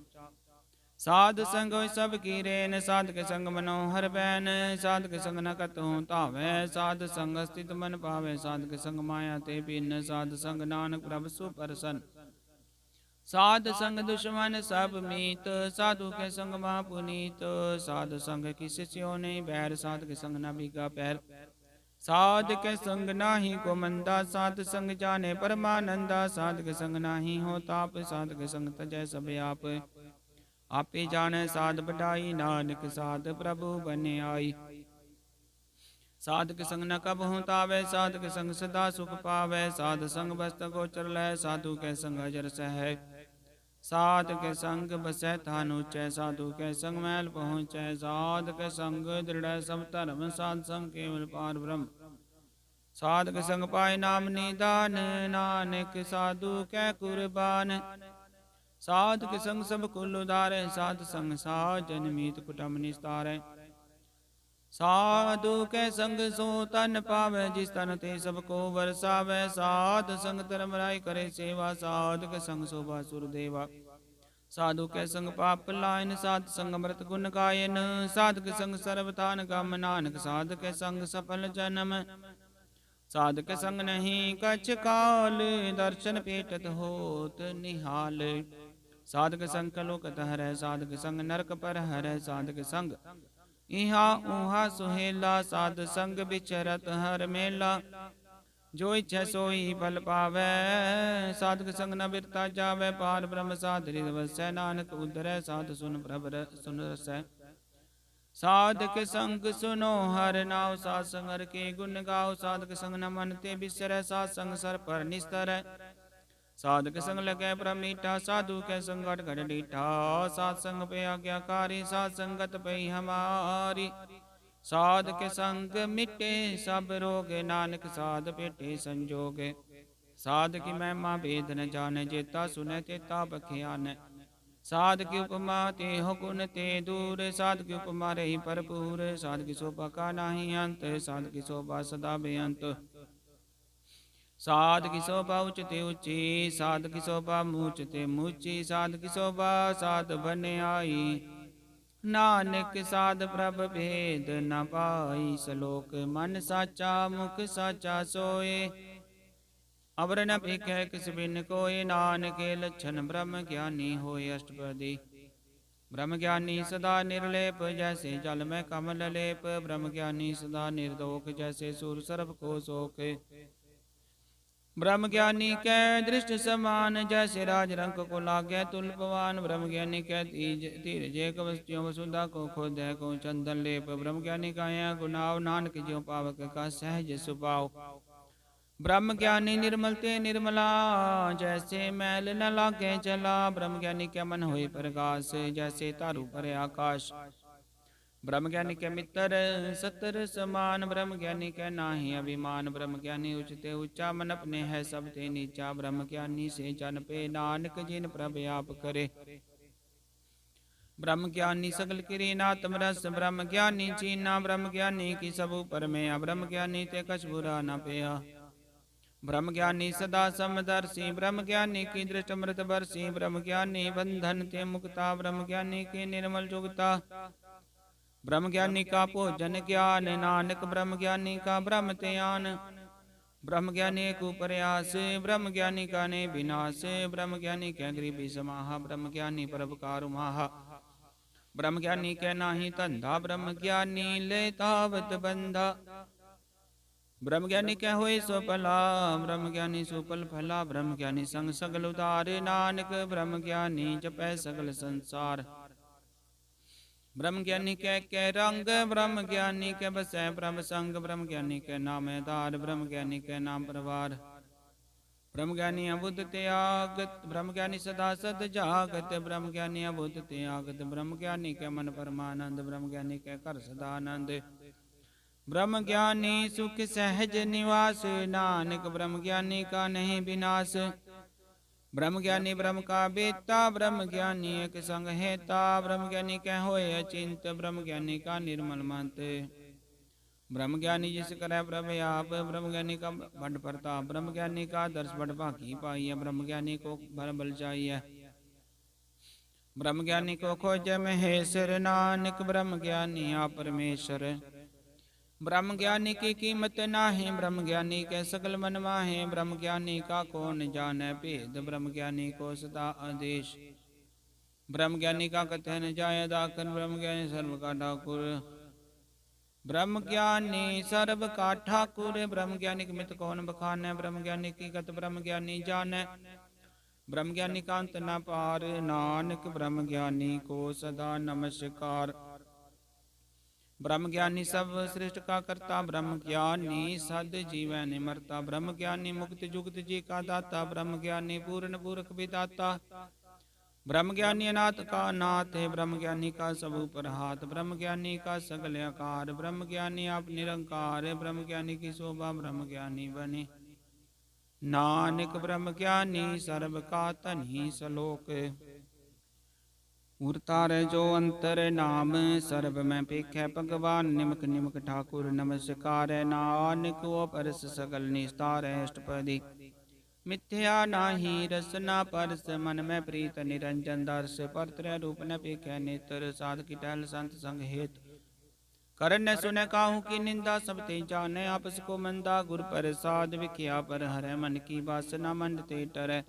S1: ਸਾਧ ਸੰਗ ਹੋਇ ਸਭ ਕੀ ਰੇਨ, ਸਾਧ ਕੇ ਸੰਗ ਮਨੋਹਰ ਬੈਨ। ਸਾਧ ਕੇ ਸੰਗ ਨ ਕਤਹੁ ਧਾਵੈ, ਸਾਧ ਸੰਗ ਸਥਿਤ ਮਨ ਪਾਵੈ। ਸਾਧ ਕੇ ਸੰਗ ਮਾਇਆ ਤੇ ਭਿੰਨ, ਸਾਧ ਸੰਗ ਨਾਨਕ ਪ੍ਰਭ ਸੁਪਰਸਨ। ਸਾਧ ਸੰਗ ਦੁਸ਼ਮਨ ਸਭ ਮੀਤ, ਸਾਧੂ ਕੇ ਸੰਗ ਮਹਾ ਪੁਨੀਤ। ਸਾਧ ਸੰਗ ਕਿਸ ਸਿਉ ਨਹੀਂ ਬੈਰ, ਸਾਧ ਕੇ ਸੰਗ ਨ ਬੀਗਾ ਪੈਰ। ਸਾਧ ਕੇ ਸੰਗ ਨਾਹੀ ਕੋ ਮੰਦਾ, ਸਾਧ ਸੰਗ ਜਾਣੇ ਪਰਮਾਨੰਦਾ। ਸਾਧ ਕੇ ਸੰਗ ਨਾਹੀ ਹੋ ਤਾਪ, ਸਾਧ ਕੇ ਸੰਗ ਤਜੈ ਸਭ ਆਪ। ਆਪੇ ਜਾਣੈ ਸਾਧ ਵਡਾਈ, ਨਾਨਕ ਸਾਧ ਪ੍ਰਭੂ ਬਨਿਆਈ। ਸਾਧ ਕੇ ਸੰਗ ਨ ਕਬਹੁ ਤਾਵੈ, ਸਾਧ ਕੇ ਸੰਗ ਸਦਾ ਸੁਖ ਪਾਵੈ। ਸਾਧ ਸੰਗ ਬਸਤ ਗੋਚਰ ਲੈ, ਸਾਧੂ ਕੇ ਸੰਗ ਅਜਰ ਸਹੈ। ਸਾਧ ਕੇ ਸੰਗ ਬਸੈ ਥਾਨ ਉਚੈ, ਸਾਧੂ ਕੇ ਸੰਗ ਮੈਲ ਪਹੁੰਚੈ। ਸਾਧ ਕੇ ਸੰਗ ਦ੍ਰਿੜੈ ਸਭ ਧਰਮ, ਸਾਧ ਸੰਗ ਕੇਵਲ ਪਾਰ ਬ੍ਰਹਮ। ਸਾਧ ਕੇ ਸੰਗ ਪਾਏ ਨਾਮ ਨਿਦਾਨ, ਨਾਨਕ ਸਾਧੂ ਕੈ ਕੁਰਬਾਨ। ਸਾਧ ਕੇ ਸੰਗ ਸਭ ਕੁਲ ਉਧਾਰੈ, ਸਾਧ ਸੰਗ ਸਾਜਨ ਮੀਤ ਕੁਟੁੰਬ ਨਿਸਤਾਰੈ। ਸਾਧੂ ਕੇ ਸੰਗ ਸੋ ਤਨ ਪਾਵੈ, ਜਿਸ ਤਨ ਤੇ ਸਭ ਕੋ ਵਰਸਾਵੈ। ਸਾਧ ਸੰਗ ਧਰਮ ਰਾਇ ਕਰੇ ਸੇਵਾ, ਸਾਧ ਕੇ ਸੰਗ ਸੋਭਾ ਸੁਰ ਦੇਵਾ। ਸਾਧੂ ਕੇ ਸੰਗ ਪਾਪ ਲਾਇਨ, ਸਾਧ ਸੰਗ ਅੰਮ੍ਰਿਤ ਗੁਣ ਗਾਇਨ। ਸਾਧ ਕੇ ਸੰਗ ਸਰਬ ਥਾਨ ਗਮ, ਨਾਨਕ ਸਾਧ ਕੇ ਸੰਗ ਸਫਲ ਜਨਮ। ਸਾਧ ਕੇ ਸੰਗ ਨਹੀਂ ਕਛ ਕਾਲ, ਦਰਸ਼ਨ ਭੇਟਤ ਹੋਤ ਨਿਹਾਲ। ਸਾਧ ਕੇ ਸੰਗ ਕਲੋਕਤ ਹਰੈ, ਸਾਧ ਕੇ ਸੰਗ ਨਰਕ ਪਰ ਹਰੈ। ਸਾਧ ਕੇ ਸੰਗ ਇਹਾ ਉਹਾ ਸੁਹੇਲਾ, ਸਾਧ ਸੰਗ ਵਿਚਰਤ ਹਰ ਮੇਲਾ। ਜੋ ਇਛੈ ਸੋਈ ਫਲ ਪਾਵੈ, ਸਾਧ ਕੇ ਸੰਗ ਨ ਬਿਰਤਾ ਜਾਵੈ। ਪਾਰ ਬ੍ਰਹਮ ਸਾਧ ਰਿਦ ਵਸੈ, ਨਾਨਕ ਉਧਰੈ ਸਾਧ ਸੁਨ ਪ੍ਰਭ ਸੁਨ ਰਸੈ। ਸਾਧ ਕੇ ਸੰਗ ਸੁਨੋ ਹਰ ਨਾਉ, ਸਾਧ ਸੰਗ ਹਰਿ ਕੇ ਗੁਣ ਗਾਓ। ਸਾਧ ਕੇ ਸੰਗ ਨ ਮਨ ਤੇ ਬਿਸਰੈ, ਸਾਧ ਸੰਗ ਸਰ ਪਰ ਨਿਸਤਰੈ। ਸਾਧ ਕੇ ਸੰਗ ਲਗੈ ਪ੍ਰਭ ਮੀਠਾ, ਸਾਧੂ ਕੇ ਸੰਗ ਘਟ ਘਟ ਡੀਠਾ। ਸਾਧ ਸੰਗ ਪੈ ਆਗਿਆਕਾਰੀ, ਸਾਧ ਸੰਗਤ ਪਈ ਹਮਾਰੀ। ਸਾਧ ਕੇ ਸੰਗ ਮਿਟੇ ਸਭ ਰੋਗ, ਨਾਨਕ ਸਾਧ ਭੇਟੇ ਸੰਜੋਗ। ਸਾਧ ਕੀ ਮਹਿਮਾ ਭੇਦ ਨ ਜਾਣੈ, ਜੇਤਾ ਸੁਨੈ ਤੇਤਾ ਬਖਿਆਨੈ। ਸਾਧ ਕੀ ਉਪਮਾ ਤੇ ਹੋ ਗੁਣ ਤੇ ਦੂਰ, ਸਾਧ ਕੀ ਉਪਮਾ ਰਹੀ ਭਰਪੂਰ। ਸਾਧ ਕੀ ਸੋਭਾ ਕਾ ਨਾਹੀ ਅੰਤ, ਸਾਧ ਕੀ ਸੋਭਾ ਸਦਾ ਬੇਅੰਤ। ਸਾਧ ਕੀ ਸੋਭਾ ਉਚ ਤੇ ਉੱਚੀ, ਸਾਧ ਕੀ ਸੋਭਾ ਮੂਚ ਤੇ ਮੂਚੀ। ਸਾਧ ਕੀ ਸੋਭਾ ਸਾਧ ਬਨਿਆਈ, ਨਾਨਕ ਸਾਧ ਪ੍ਰਭ ਭੇਦ ਨ ਪਾਈ। ਸ਼ਲੋਕ। ਮਨ ਸਾਚਾ ਮੁਖ ਸਾਚਾ ਸੋਏ, ਅਵਰ ਨ ਭੇਖੈ ਕਿਸ ਬਿਨ ਕੋਇ। ਨਾਨਕੇ ਲੱਛਣ ਬ੍ਰਹਮ ਗਿਆਨੀ ਹੋਏ ਅਸ਼ਟਪਦੀ। ਬ੍ਰਹਮ ਗਿਆਨੀ ਸਦਾ ਨਿਰਲੇਪ, ਜੈਸੇ ਜਲ ਮੈਂ ਕਮਲ ਲੇਪ। ਬ੍ਰਹਮ ਗਿਆਨੀ ਸਦਾ ਨਿਰਦੋਖ, ਜੈਸੇ ਸੂਰ ਸਰਬ ਕੋ ਸੋਕ। ब्रह्म ज्ञानी कै दृष्ट समान, जैसे राज रंक को लाग्य तुल्पवान। ब्रह्म ज्ञानी कै धीरज एक वस्तुओं वसुधा को खोद है को चंदन लेप। ब्रह्म ज्ञानी काया गुनाव, नानक ज्यों पावक का सहज सुभाव। ब्रह्म ज्ञानी निर्मल ते निर्मला, जैसे मैल न लागे चला। ब्रह्म ज्ञानी के मन होए प्रकाश, जैसे तारू पर आकाश। ब्रह्म ज्ञानी के मित्र सतर समान, ब्रह्म ज्ञानी के नाहि अभिमान। ब्रह्म ज्ञानी उचते ऊंचा, मन अपने है सब ते नीचा। ब्रह्म ज्ञानी से जन पे, नानक जिन प्रभ आप करे। ब्रह्म ज्ञानी सगल किरी नातम रस, ब्रह्म ज्ञानी चीना। ब्रह्म ज्ञानी की सब ऊपर में, ब्रह्म ज्ञानी ते कछ बुरा न पेया। ब्रह्म ज्ञानी सदा समदर्शी, ब्रह्म ज्ञानी की दृष्ट अमृत बरसी। ब्रह्म ज्ञानी बंधन ते मुक्ता, ब्रह्म ज्ञानी की निर्मल जुगता। ब्रह्म ज्ञानी का भोजन ज्ञान, नानक ब्रह्म ज्ञानी का ब्रह्म त्यान। ब्रह्म ज्ञानी को प्रयास, ब्रह्म ज्ञानी का ने विनाश। ब्रह्म ज्ञानी के गरीबी समाहा, ब्रह्म ज्ञानी परपकार माहा। ब्रह्म ज्ञानी कै नाही धंधा, ब्रह्म ज्ञानी ले तावत बंधा। ब्रह्म ज्ञानी कै होए सो भला, ब्रह्म ज्ञानी सुफल फला। ब्रह्म ज्ञानी संग सगल उदारे, नानक ब्रह्म ज्ञानी जपै सगल संसार। ब्रह्म ज्ञानी कै रंग, ब्रह्म ज्ञानी कै बसै प्रभ संग। ब्रह्म ज्ञानी कै नाम आधार, ब्रह्म ज्ञानी कै नाम परवार। ब्रह्म ज्ञानी अबुद्ध त्यागत, ब्रह्म ज्ञानी सदा सद जागत। ब्रह्म ज्ञानी अबुद्ध त्यागत, ब्रह्म ज्ञानी कै मन परमानंद। ब्रह्म ज्ञानी कै घर सदानंद। ब्रह्म ज्ञानी सुख सहज निवास, नानक ब्रह्म ज्ञानी का नहीं विनाश। ब्रह्म ज्ञानी ब्रह्म का बेता, ब्रह्म ज्ञानी एक संग हेता। ब्रह्म ज्ञानी कह होए अचिंत, ब्रह्म ज्ञानी का निर्मल मंत। ब्रह्म ज्ञानी जिस करे प्रभ आप, ब्रह्म ज्ञानी का बड़ प्रताप। ब्रह्म ज्ञानी का दर्श बड़ भागी पाइय, ब्रह्म ज्ञानी को भर बल चाहिए। ब्रह्म ज्ञानी को खोज महेश्वर, नानक ब्रह्म ज्ञानी आप परमेश्वर। ब्रह्म ज्ञानी की कीमत नाहीं, ब्रह्म ज्ञानी के सकल मन माहे। ब्रह्म ज्ञानी का कौन जाने भेद, ब्रह्म ज्ञानी को सदा आदेश। ब्रह्म ज्ञानी का कथन जाय दाखन, ब्रह्म ज्ञानी सर्व का ठाकुर। ब्रह्म ज्ञानी सर्व का ठाकुर, ब्रह्म ज्ञानी की मित कौन बखाने। ब्रह्म ज्ञानी की गत ब्रह्म ज्ञानी जाने, ब्रह्म ज्ञानी का अंत न पार। नानक ब्रह्म ज्ञानी को सदा नमस्कार। ब्रह्म ज्ञानी सब सृष्ट का करता, ब्रह्म ज्ञानी सद जीवै निमरता। ब्रह्म ज्ञानी मुक्त जुगत जी का दाता, ब्रह्म ज्ञानी पूर्ण पुरख विदाता। ब्रह्म ज्ञानी अनाथ का नाथ है, ब्रह्म ज्ञानी का सब ऊपर हाथ। ब्रह्म ज्ञानी का सगल आकार, ब्रह्म ज्ञानी आप निरंकार। ब्रह्म ज्ञानी की शोभा ब्रह्म ज्ञानी बने, नानक ब्रह्म ज्ञानी सर्व का धनी सलोक। उरतार जो अंतर नाम, सर्व में पेखै भगवान। निमक निमक ठाकुर नमस्कार, नानक वो परस सकल निस्तार। अष्टपदी मिथ्या नाही रसना परस, मन में प्रीत निरंजन दर्श। परत्र रूप न पेखै नेत्र, साध की टहल संत संग हेत। करन सुन काहू की निंदा, सब ते जाने आपस को मंदा। गुर प्रसाद विख्या पर हरै, मन की वासना मन ते टरै।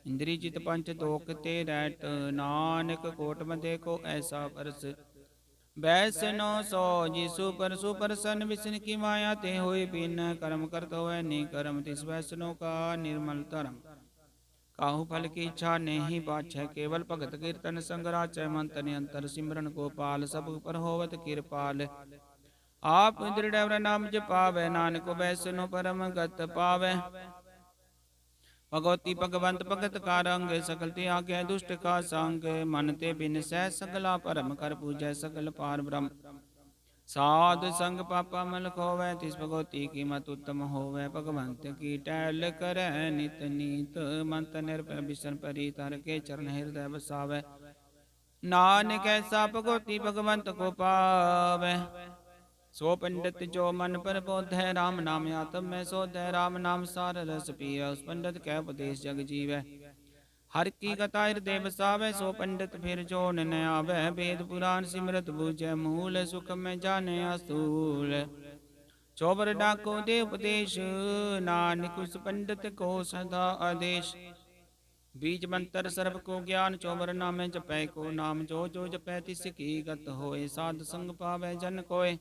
S1: इंद्री जित पंच दोख ते रैट, नानक कोट मधे को ऐसा परस। बैसनो सो जिसु पर सुपरसन, विष्णु की माया ते होए बिन। कर्म करत होए नि कर्म, तिस वैष्णो का निर्मल धर्म। काहू फल की इच्छा नहीं बाछै, केवल भगत कीर्तन संग राचै। मंत्र अंतर सिमरन गोपाल, सब पर होवत कृपाल। आप दृढ़ नाम जपावै, नानक वैष्णो परम गत पावै। भगवती भगवंत भगत का रंग, सकल त्याग दुष्ट का संग। मन ते बिन सह सगला परम, कर पूजै सकल पार ब्रह्म। साध संग पापा मल खोवै, तिस भगवती की मत उत्तम होवै। भगवंत की टहल करै नित नीत, मंत निर्भय बिसन परित। हर के चरण हृदय बसावै, नानक ऐसा भगवती भगवंत को पावै। सो पंडित जो मन पर बोधै, राम नाम आत्म में सोधै। राम नाम सार रस पिय, उस पंडित कै उपदेश जग जीवै। हर की कथा हृदय बसावै, सो पंडित फिर जोड़ न आवै। वेद पुराण सिमरत बूझै, मूल सुख में जाने अस्तूल। चौबर डाको दे उपदेश, नानक उस पंडित को सदा आदेश। बीज मंत्र सर्व को ज्ञान, चौबर नामे जपै को नाम। जो जो जपै तिस की गत होए, साध संग पावै जन कोय।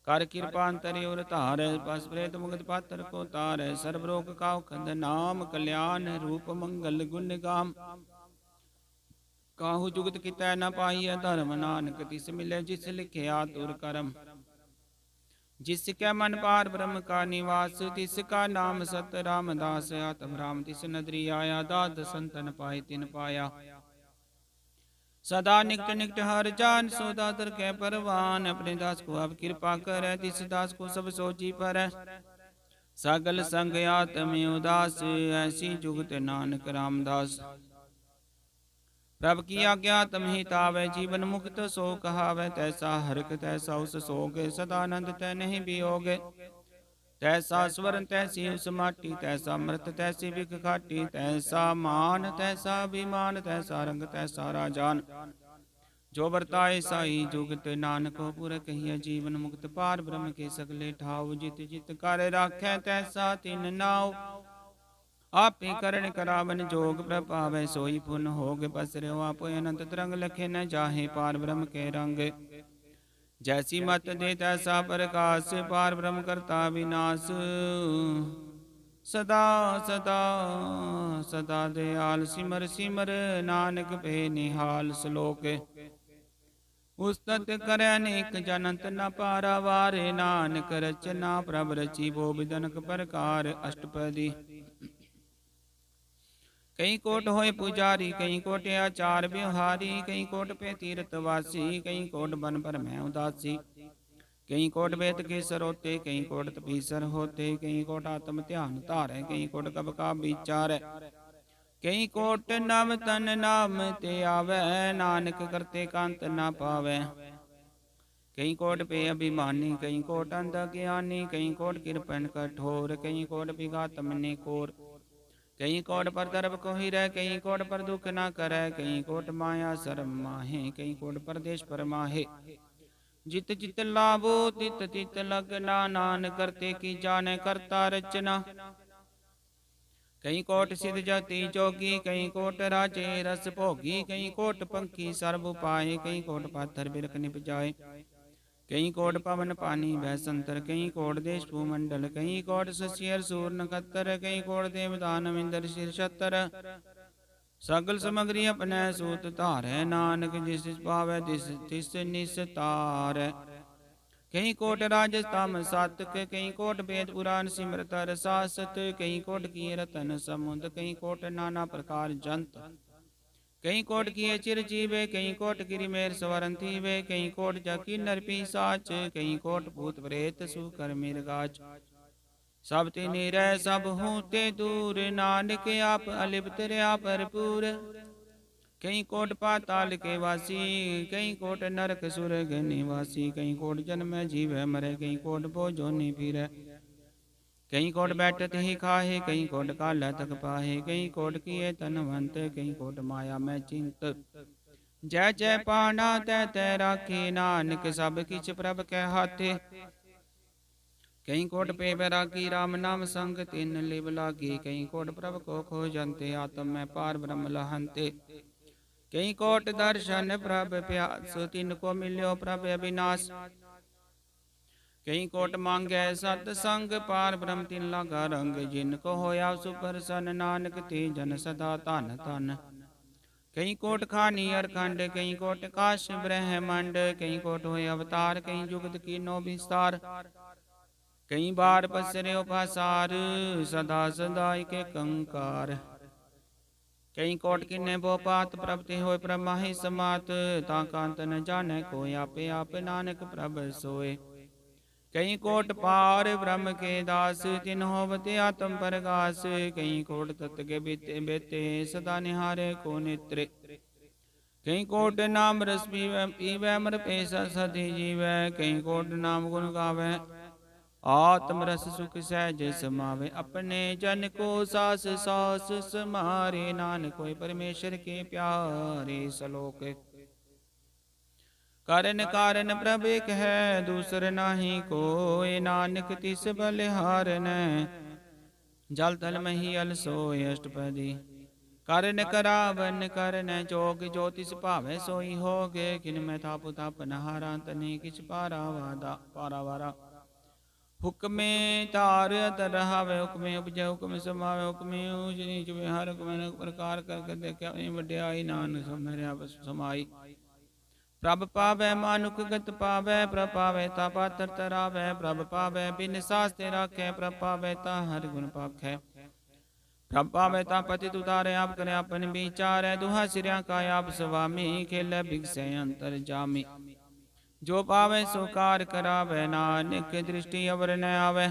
S1: कर कृपा अंतरि उर धार, बस प्रेत मुगत पात्र को तार। सर्व रोग का खंद नाम, कल्याण रूप मंगल गुण गाम। काहू जुगत कितै न पाइय धर्म, नानक तिस मिले जिस लिखिया तुर करम। जिसके मन पार ब्रह्म का निवास, तिसका नाम सत रामदास। आत्म राम तिस नदरी आया, दाद संतन पाए तिन पाया। सदा निकट निकट हर जान, सो दातर कै परवान। अपने दास को अब कृपा कर, तिस दास को सब सोची पर। सगल संग आत्म उदास, ऐसी जुगत नानक रामदास। प्रभ की आज्ञा तम ही तावै, जीवन मुक्त सो कहावै। तैसा हरक तैसा उस सोग, सदानंद तै नहीं वियोग। तैसा स्वरण तैसी उस माटी, तैसा मृत तैसी बिख खाटी। तैसा मान तैसा अभिमान, तैसा रंग तैसा राजान। जो बरताए साई जुगत, नानक पुर कहिए जीवन मुक्त। पार ब्रह्म के सगले ठाव, जित जित कर राखै तैसा तिन नाव। आपे करण करावन जोग प्रभावै सोई पुन होग पसर्यो आपो अनंत तरंग लखे न जाहे पार ब्रह्म के रंग। जैसी मत दे तैसा प्रकाश पार ब्रह्म करता विनाश। सदा सदा सदा दयाल सिमर सिमर नानक पे निहाल। श्लोक उस्तत करे अनेक जनंत न पारावार नानक रचना प्रभ रची वो विदनक प्रकार। अष्टपदी कई कोट होए पुजारी कई कोट आचार व्यवहारी कई कोट पे तीर्थवासी कई कोट बन पर मैं उदासी। कई कोट वेद के सरोते कई कोट तपीसर होते कई कोट आत्म ध्यान धारे कई कोट कब का विचार। कई कोट नव तन नाम ते आवे नानक करते कांत ना पावे। कई कोट पे अभिमानी कई कोट अंध ज्ञानी कई कोट कृपन कठोर कई कोट विघात मने कोर। कई कोट पर दर्भ को ही रह कई कोट पर दुख ना करे कई कोट माया शर्म माहे कई कोट पर देश पर माहे। जित चित लाभो तित तित लगना नान करते की जाने करता रचना। कई कोट सिद्ध जाति जोगी कई कोट राजे रस भोगी कई कोट पंखी सर्व पाए कई कोट पाथर बिरख निप जाए। कई कोट पवन पानी भय संतर कई कोट देश भूमंडल कई कोट शशियर सूर नक्षत्र कई कोट देवदान इंद्र शीर छत्र। सगल समग्री अपने सूत धारै नानक जिस पावै तिस निस्तार। कई कोट राजस्थाम सातक कई कोट वेद पुराण सिमरत सासत कई कोट किए रतन समुद्र कई कोट नाना प्रकार जंत। कई कोट किए चिर जीवे कई कोट गिरि मेर स्वरन थीवे कई कोट जकी नर पिशाच कई कोट भूत प्रेत सुकर मिर्गाच। सब तिनि रह सब हूते दूर नानक आप अलिप्त रहा भरपूर। कई कोट पाताल के वासी कई कोट नरक सुरग निवासी कई कोट जन्म जीव मरे कई कोट भोजोनि फिरे। कई कोट बैठत ही खाहे कई कोट काला तक पाहे कई कोट किए तनवंत कई कोट माया में चिंत। जय जय पाना तै तै राखे नानक सब किछ प्रभ कै हाथे। कई कोट पे बैरागी राम नाम संग तिन लिव लागी कई कोट प्रभ को खोजंते आत्म में पार ब्रह्म लहंते। कई कोट दर्शन प्रभ प्यास तिन को मिल्यो प्रभ अविनाश। कई कोट मांगे सतसंग पार ब्रह्म तिन लागा रंग जिनको होया सुप्रसन्न नानक ते जन सदा धन धन। कई कोट खानी अरखंड कई कोट काश ब्रह्मंड कई कोट होय अवतार कई जुगत कीनो विस्तार। कई बार पसरे पासार सदा सदा के कंकार। कई कोट किन्ने बोपात प्रभ ते होय ब्रह्मा ही समात ता कांत न जाने को आपे आप नानक प्रभ सोए। कई कोट पार ब्रह्म के दास तिन होवते आत्म प्रकाश। कई कोट तत् के बीते बेते सदा निहारे को नेत्रे। कई कोट नाम रस पीवै मर पेशा सधि जीवै कई कोट नाम गुण गावै। आत्म रस सुख सहज समावे अपने जन को सास सास समारे नानक कोई परमेश्वर के प्यारे। श्लोक कारण कारण प्रभ एक है दूसर नाही कोय नानक तिस बलिहारन। जल तल मही अल सोय अष्टपदी कारण करावन करन जोग ज्योतिष भावे सोई होगे। किन में थाप थाप नहारा तने किछ पारावारा। हुक्मे तार तरहावे हुक्मे उपजय हुक्मे समावे हुक्मे ऊंच नीच विहार हुक्मे प्रकार करके देखा वड्याई नानक समरया समाई। प्रभ पावै मानुक गत पावै प्रभ पावै ता पात्र तरावै प्रभ पावै बिन सास्ते राखै प्रभ पावै ता हर गुण पाखै। प्रभ पावै ता पतित उतारै आप करे अपन विचारै दुहा सिरिया का आप स्वामी खेलै बिगसै अंतर जामी। जो पावै सो कार करावै नानक दृष्टि अवर न आवै।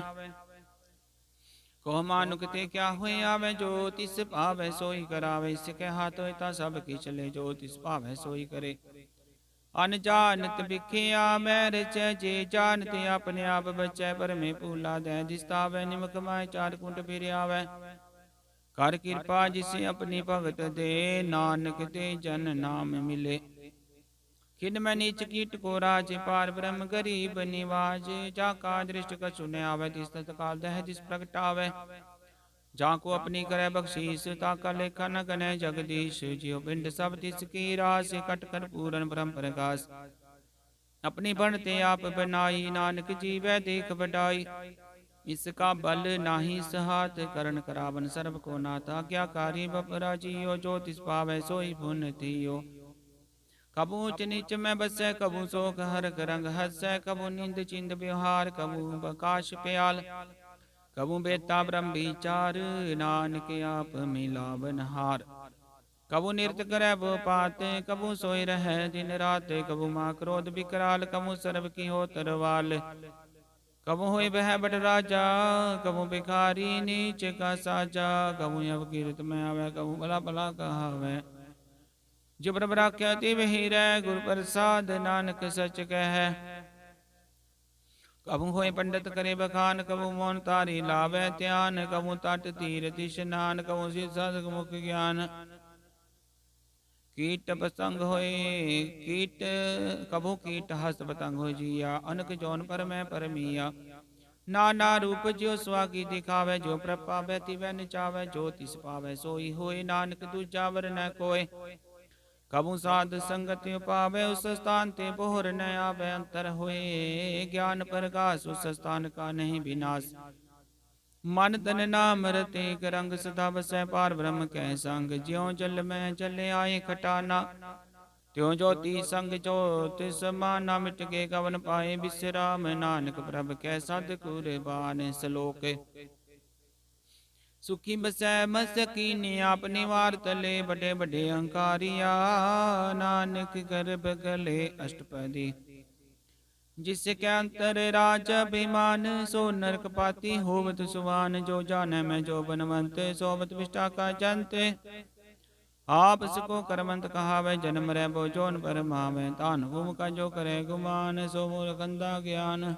S1: को मानुक ते क्या हुए आवे जो तिस पावै सोई करावे। इसके हाथ होय ता सब किछ ले जो तिस पावै सोई करे। अनजानत बिखिया मैर जे जानते अपने आप बचै पर में भूला दे। जिस तावै निमक माय चार कुंट फिर आवे कर कृपा जिसे अपनी भगत दे नानक ते जन नाम मिले। खिन में नीच कीट को राज पार ब्रह्म गरीब निवाज। जाका दृष्ट कछु न आवे तिस तत्काल दह जिस प्रगटावे। जाको अपनी करे बख्शीस, ताका लेखा न गने जगदीश। जियो पिंड सब तिसकी रास, कट कर पूरन ब्रह्म प्रकाश। अपनी बनते आप बनाई, नानक जीवै देख बढ़ाई। इसका बल नाही सहात, करण करावन सर्व को नाथा। आज्ञाकारी बपरा जियो, जो तिस पावै सोई पुन थियो। कबू ऊंच नीच में बसै, कबू शोक हरक रंग हसै। कबू नींद चिंद व्यवहार, कबू बकाश प्याल। कबू बेता ब्रह्म विचार, नानक आप मिलावन हार। कबू निरत करे वो पात, कबू सोई रहे दिन रात। कबू माँ क्रोध विकराल, कबू सर्व की हो तरवाल। कबू होई वह बट राजा, कबू भिखारी नीच का साजा। कबू अवकीर्त में आवे, कबू भला भला कहावे। जो प्रभ राख्या तिव ही रह, गुरु प्रसाद नानक सच कह। कबू होए पंडित करे बखान, कबू मौन तारी लावे ध्यान। कबू तट तीरथ स्नान, कबू सिद्ध मुख ज्ञान। कीट पतंग होए कीट, कबू कीट हस्त पतंग हो जिया। अनक जौन पर मैं परमिया। नाना रूप ज्यो स्वागी दिखावे, जो प्रभ पावे तिवै नचावे। जो तिस पावे सोई होए, नानक दूजा वर न कोय। कबू साध संगति पावे, उस स्थान ते बोहर न आवे। अंतर होए ज्ञान प्रकाश, उस स्थान का नहीं विनाश। मन तन नाम रते एक रंग, सदा बसै पार ब्रह्म कै संग। ज्यों जल में जले आए खटाना, त्यों ज्योति संग ज्योत समाना। मिट के कवन पाए विश्राम, नानक प्रभ कै सद कुरबान। श्लोक सुखी बसै मसकीन, आप निवार तले बड़े बड़े अंकारिया। नानक गर्भ गले अष्टपदी, जिसके अंतर राज अभिमान। सो नरक पाती होवत सुवान, जो जाने में जो बनवंत। सोवत विष्टा का जंत, आप सको करमंत कहावे। जन्म रे बो जोन पर मावे, तान भूम का जो करे गुमान। सो मूल कंदा ज्ञान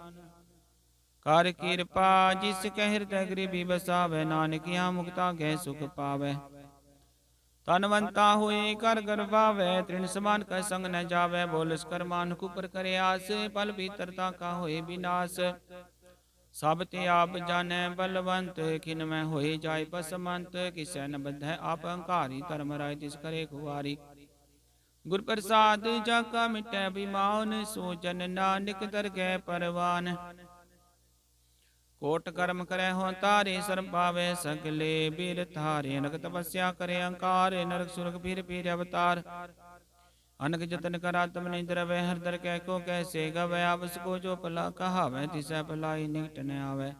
S1: कर कृपा, जिसके हृदय गृभी बसावे। नानक यहाँ मुक्ता गै सुख पावे। तनवंता हुए कर गर्भावे, तृण समान का संग न जावे। बोलस कर मान कुपर करे आस, पल भीतरता का होए विनाश। सब ते आप जाने बलवंत, खिन में होए जाय बसमंत। किसै न बधै आप अहंकारी, धर्म राय तिस करे खुआरी। गुर प्रसाद जाका मिटै अभिमान, सो जन नानक दरगह परवान। कोट कर्म करे हो तारे, शर्म पावे सगले बीर थारे। अनक तपस्या करे अहंकार, नरक सुरग फिर फिर अवतार। अनक जतन करा तम निद्र वे, हर दर कह को कैसे गवे। आवस को जो भला कहावे, तिसै भलाई निकट न आवे।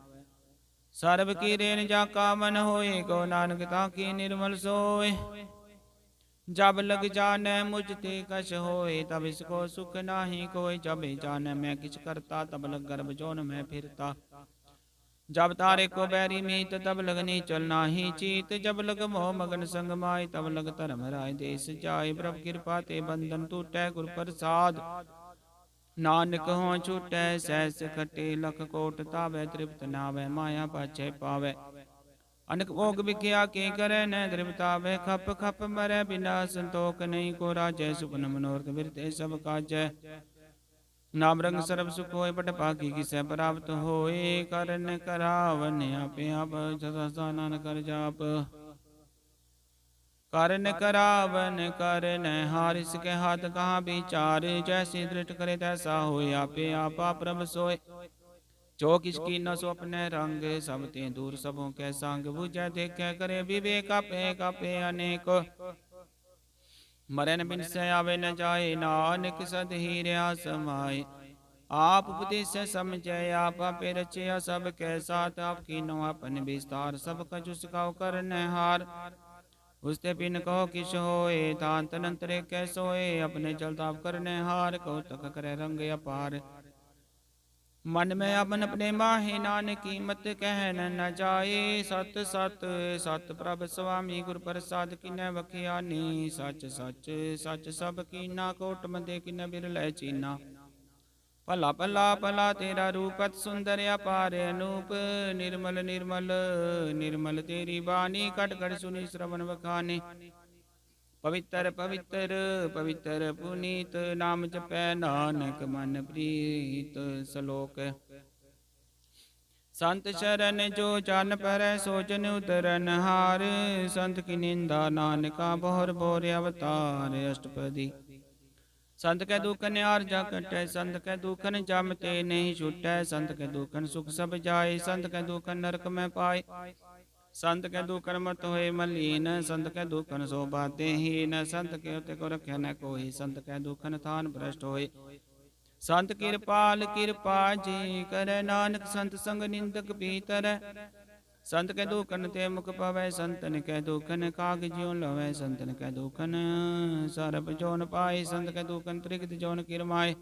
S1: सर्व की रेन जाका मन होए, को नानक ताकी निर्मल सोए। जब लग जाने मुझ ते कछ होए, तब इसको सुख नाही कोय। जब जाने मैं किछ करता, तब लग गर्भ जोन में फिरता। जब तारे को बैरी मीत, तब लगनी चलना ही चीत। जब लग मोह मगन संग माय, तब लग धर्म राय देश जाय। प्रभु कृपा ते बंधन टूटै, गुर प्रसाद नानक हो छूटै। सहस खटे लख कोट, तावै तृप्त नावै। माया पाछे पावै, अनक भोग विख्या के करे न तृप्तावै। खप खप मरै बिना संतोख नहीं, को राजै सुपन मनोरथ बिरते सब काजै। नाम रंग सर्व सुख होए, बट पाकी किसै प्राप्त होए। करन करावन आपे आप, सदा नानक कर जाप। करन करावन करन हार, इसके हाथ कहाँ विचार। जैसे दृष्ट करे तैसा होए, आपे आपा प्रभ सोए। जो किसकी न सो अपने रंग, सब ते दूर सबों के संग। बुझै देखे करे विवेक, आपे आपे अनेक। मरन बिन से आवे न जाए, नानक सद ही रहा समाए। आप उपदेश समझे, आप आपे रचया सब के साथ। आपकी नो अपन विस्तार, सब कछु सिखाओ करने हार। उसते बिन कहो किस होए, तान तनंतरे कै सोए। अपने जलताप करने हार, कौतक करे रंग अपार। मन में अपन अपने माहे, नानक कीमत कहन न जाए। सत सत सत प्रभ स्वामी, गुर प्रसाद किन्नै बखियानी। सच सच सच सब कीना, कोट मदे किन्नै बिरलै चीना। भला भला भला तेरा रूप, अति सुंदर अपार अनूप। निर्मल निर्मल निर्मल तेरी बानी, कट कट सुनी श्रवण बखाने। पवित्र पवित्र पवित्र पुनीत, नाम जपै नानक मन प्रीत। श्लोक संत शरण जो जान पर सोचन उतरन हार। संत की निंदा नानका बहुर बोर अवतार। अष्टपदी। संत के दुखन आर जा कटै, संत के दुखन जम ते नहीं छुटै। संत के दुखन सुख सब जाय, संत के दुखन नरक में पाए। संत के दुखन मत होए मलीन, संत के दुखन सो बातें हीन। संत के उते को रखे न कोई, संत के दुखन थान भ्रष्ट होए। संत कृपाल कृपा जी करे, नानक संत संग निंदक भीतर। संत के दुखन ते मुख पवै, संतन के दुखन काग ज्यों लवै। संतन के दुखन सरब जोन पाए, संत के दुखन त्रिगत जोन किरमाए।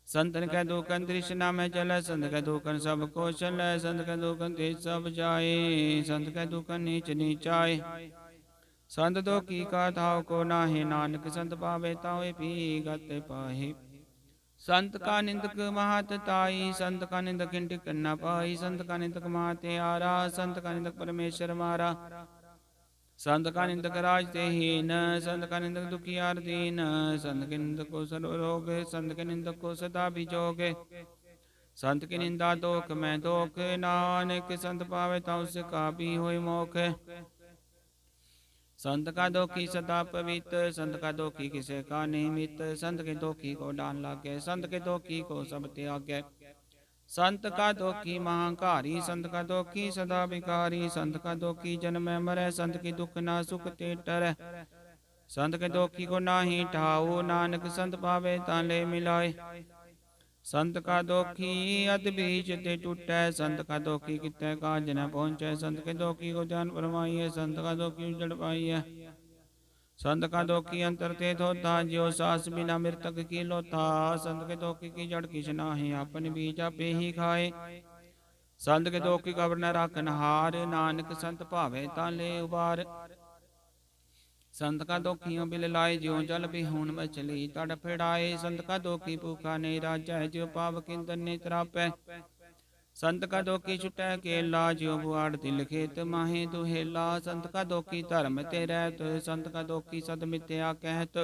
S1: संतन के दुखन तृष्णा में जल, संत के दुखन सब कौशल। संत के दुखन तेज सब जाए, संत के दुखन नीच नीचाए। संत दुखी का थाव को नाहे, नानक संत पावे तावे पी गत पाहे। संत का निंदक महत ताई, संत का निंदक इंटिक न पाई। संत का निंदक माते आरा, संत का निंदक परमेश्वर मारा। संत का निंदक राज ते हीन, संत का निंदक दुखियार दीन। संत के निंदक को सर्व रोग, संत के निंदक को सदा विजोग। संत की निंदा दोख में दोख, नानक संत पावे ता उसका भी होय मोख। संत का दोखी सदा पवित्र, संत का दोखी किसे का निमित। संत के दोखी को डान लागे, संत के दोखी को सब त्यागे। संत का दोखी महाकारी, संत का दोखी सदा विकारी। संत का दोखी जन्म मरे, संत की दुख ना सुख ते टरे। संत के दोखी को नाही ठाऊ, नानक संत पावे ताले मिलाए। संत का दोखी अध बीच ते टूटे, संत का दोखी कितने काज न पहुँचे। संत के दोखी को ध्यान फरमाइए, संत का दोखी उजड़ पाइए। संत का दोखी अंतर ते होता, ज्यो सास बिना मृतक की लोथा। संत के दोखी की जड़ किस नाही, अपन बीज आपे ही खाए। संत के दोखी कबर न राखन हार, नानक संत भावे ताले उबार। संत का दोखियों बिल लाए, ज्यों जल बिहून मछली तड़ फेड़ाए। संत का दोखी भूखा नहीं राजा, ज्यों पाव किंदन नहीं त्रापै। संत का दोखी छुटै केला, ज्यों बुआड़ तिल खेत माहे दुहेला। संत का दोखी धर्म ते रहत, संत का दोखी सद मिथ्या कहत।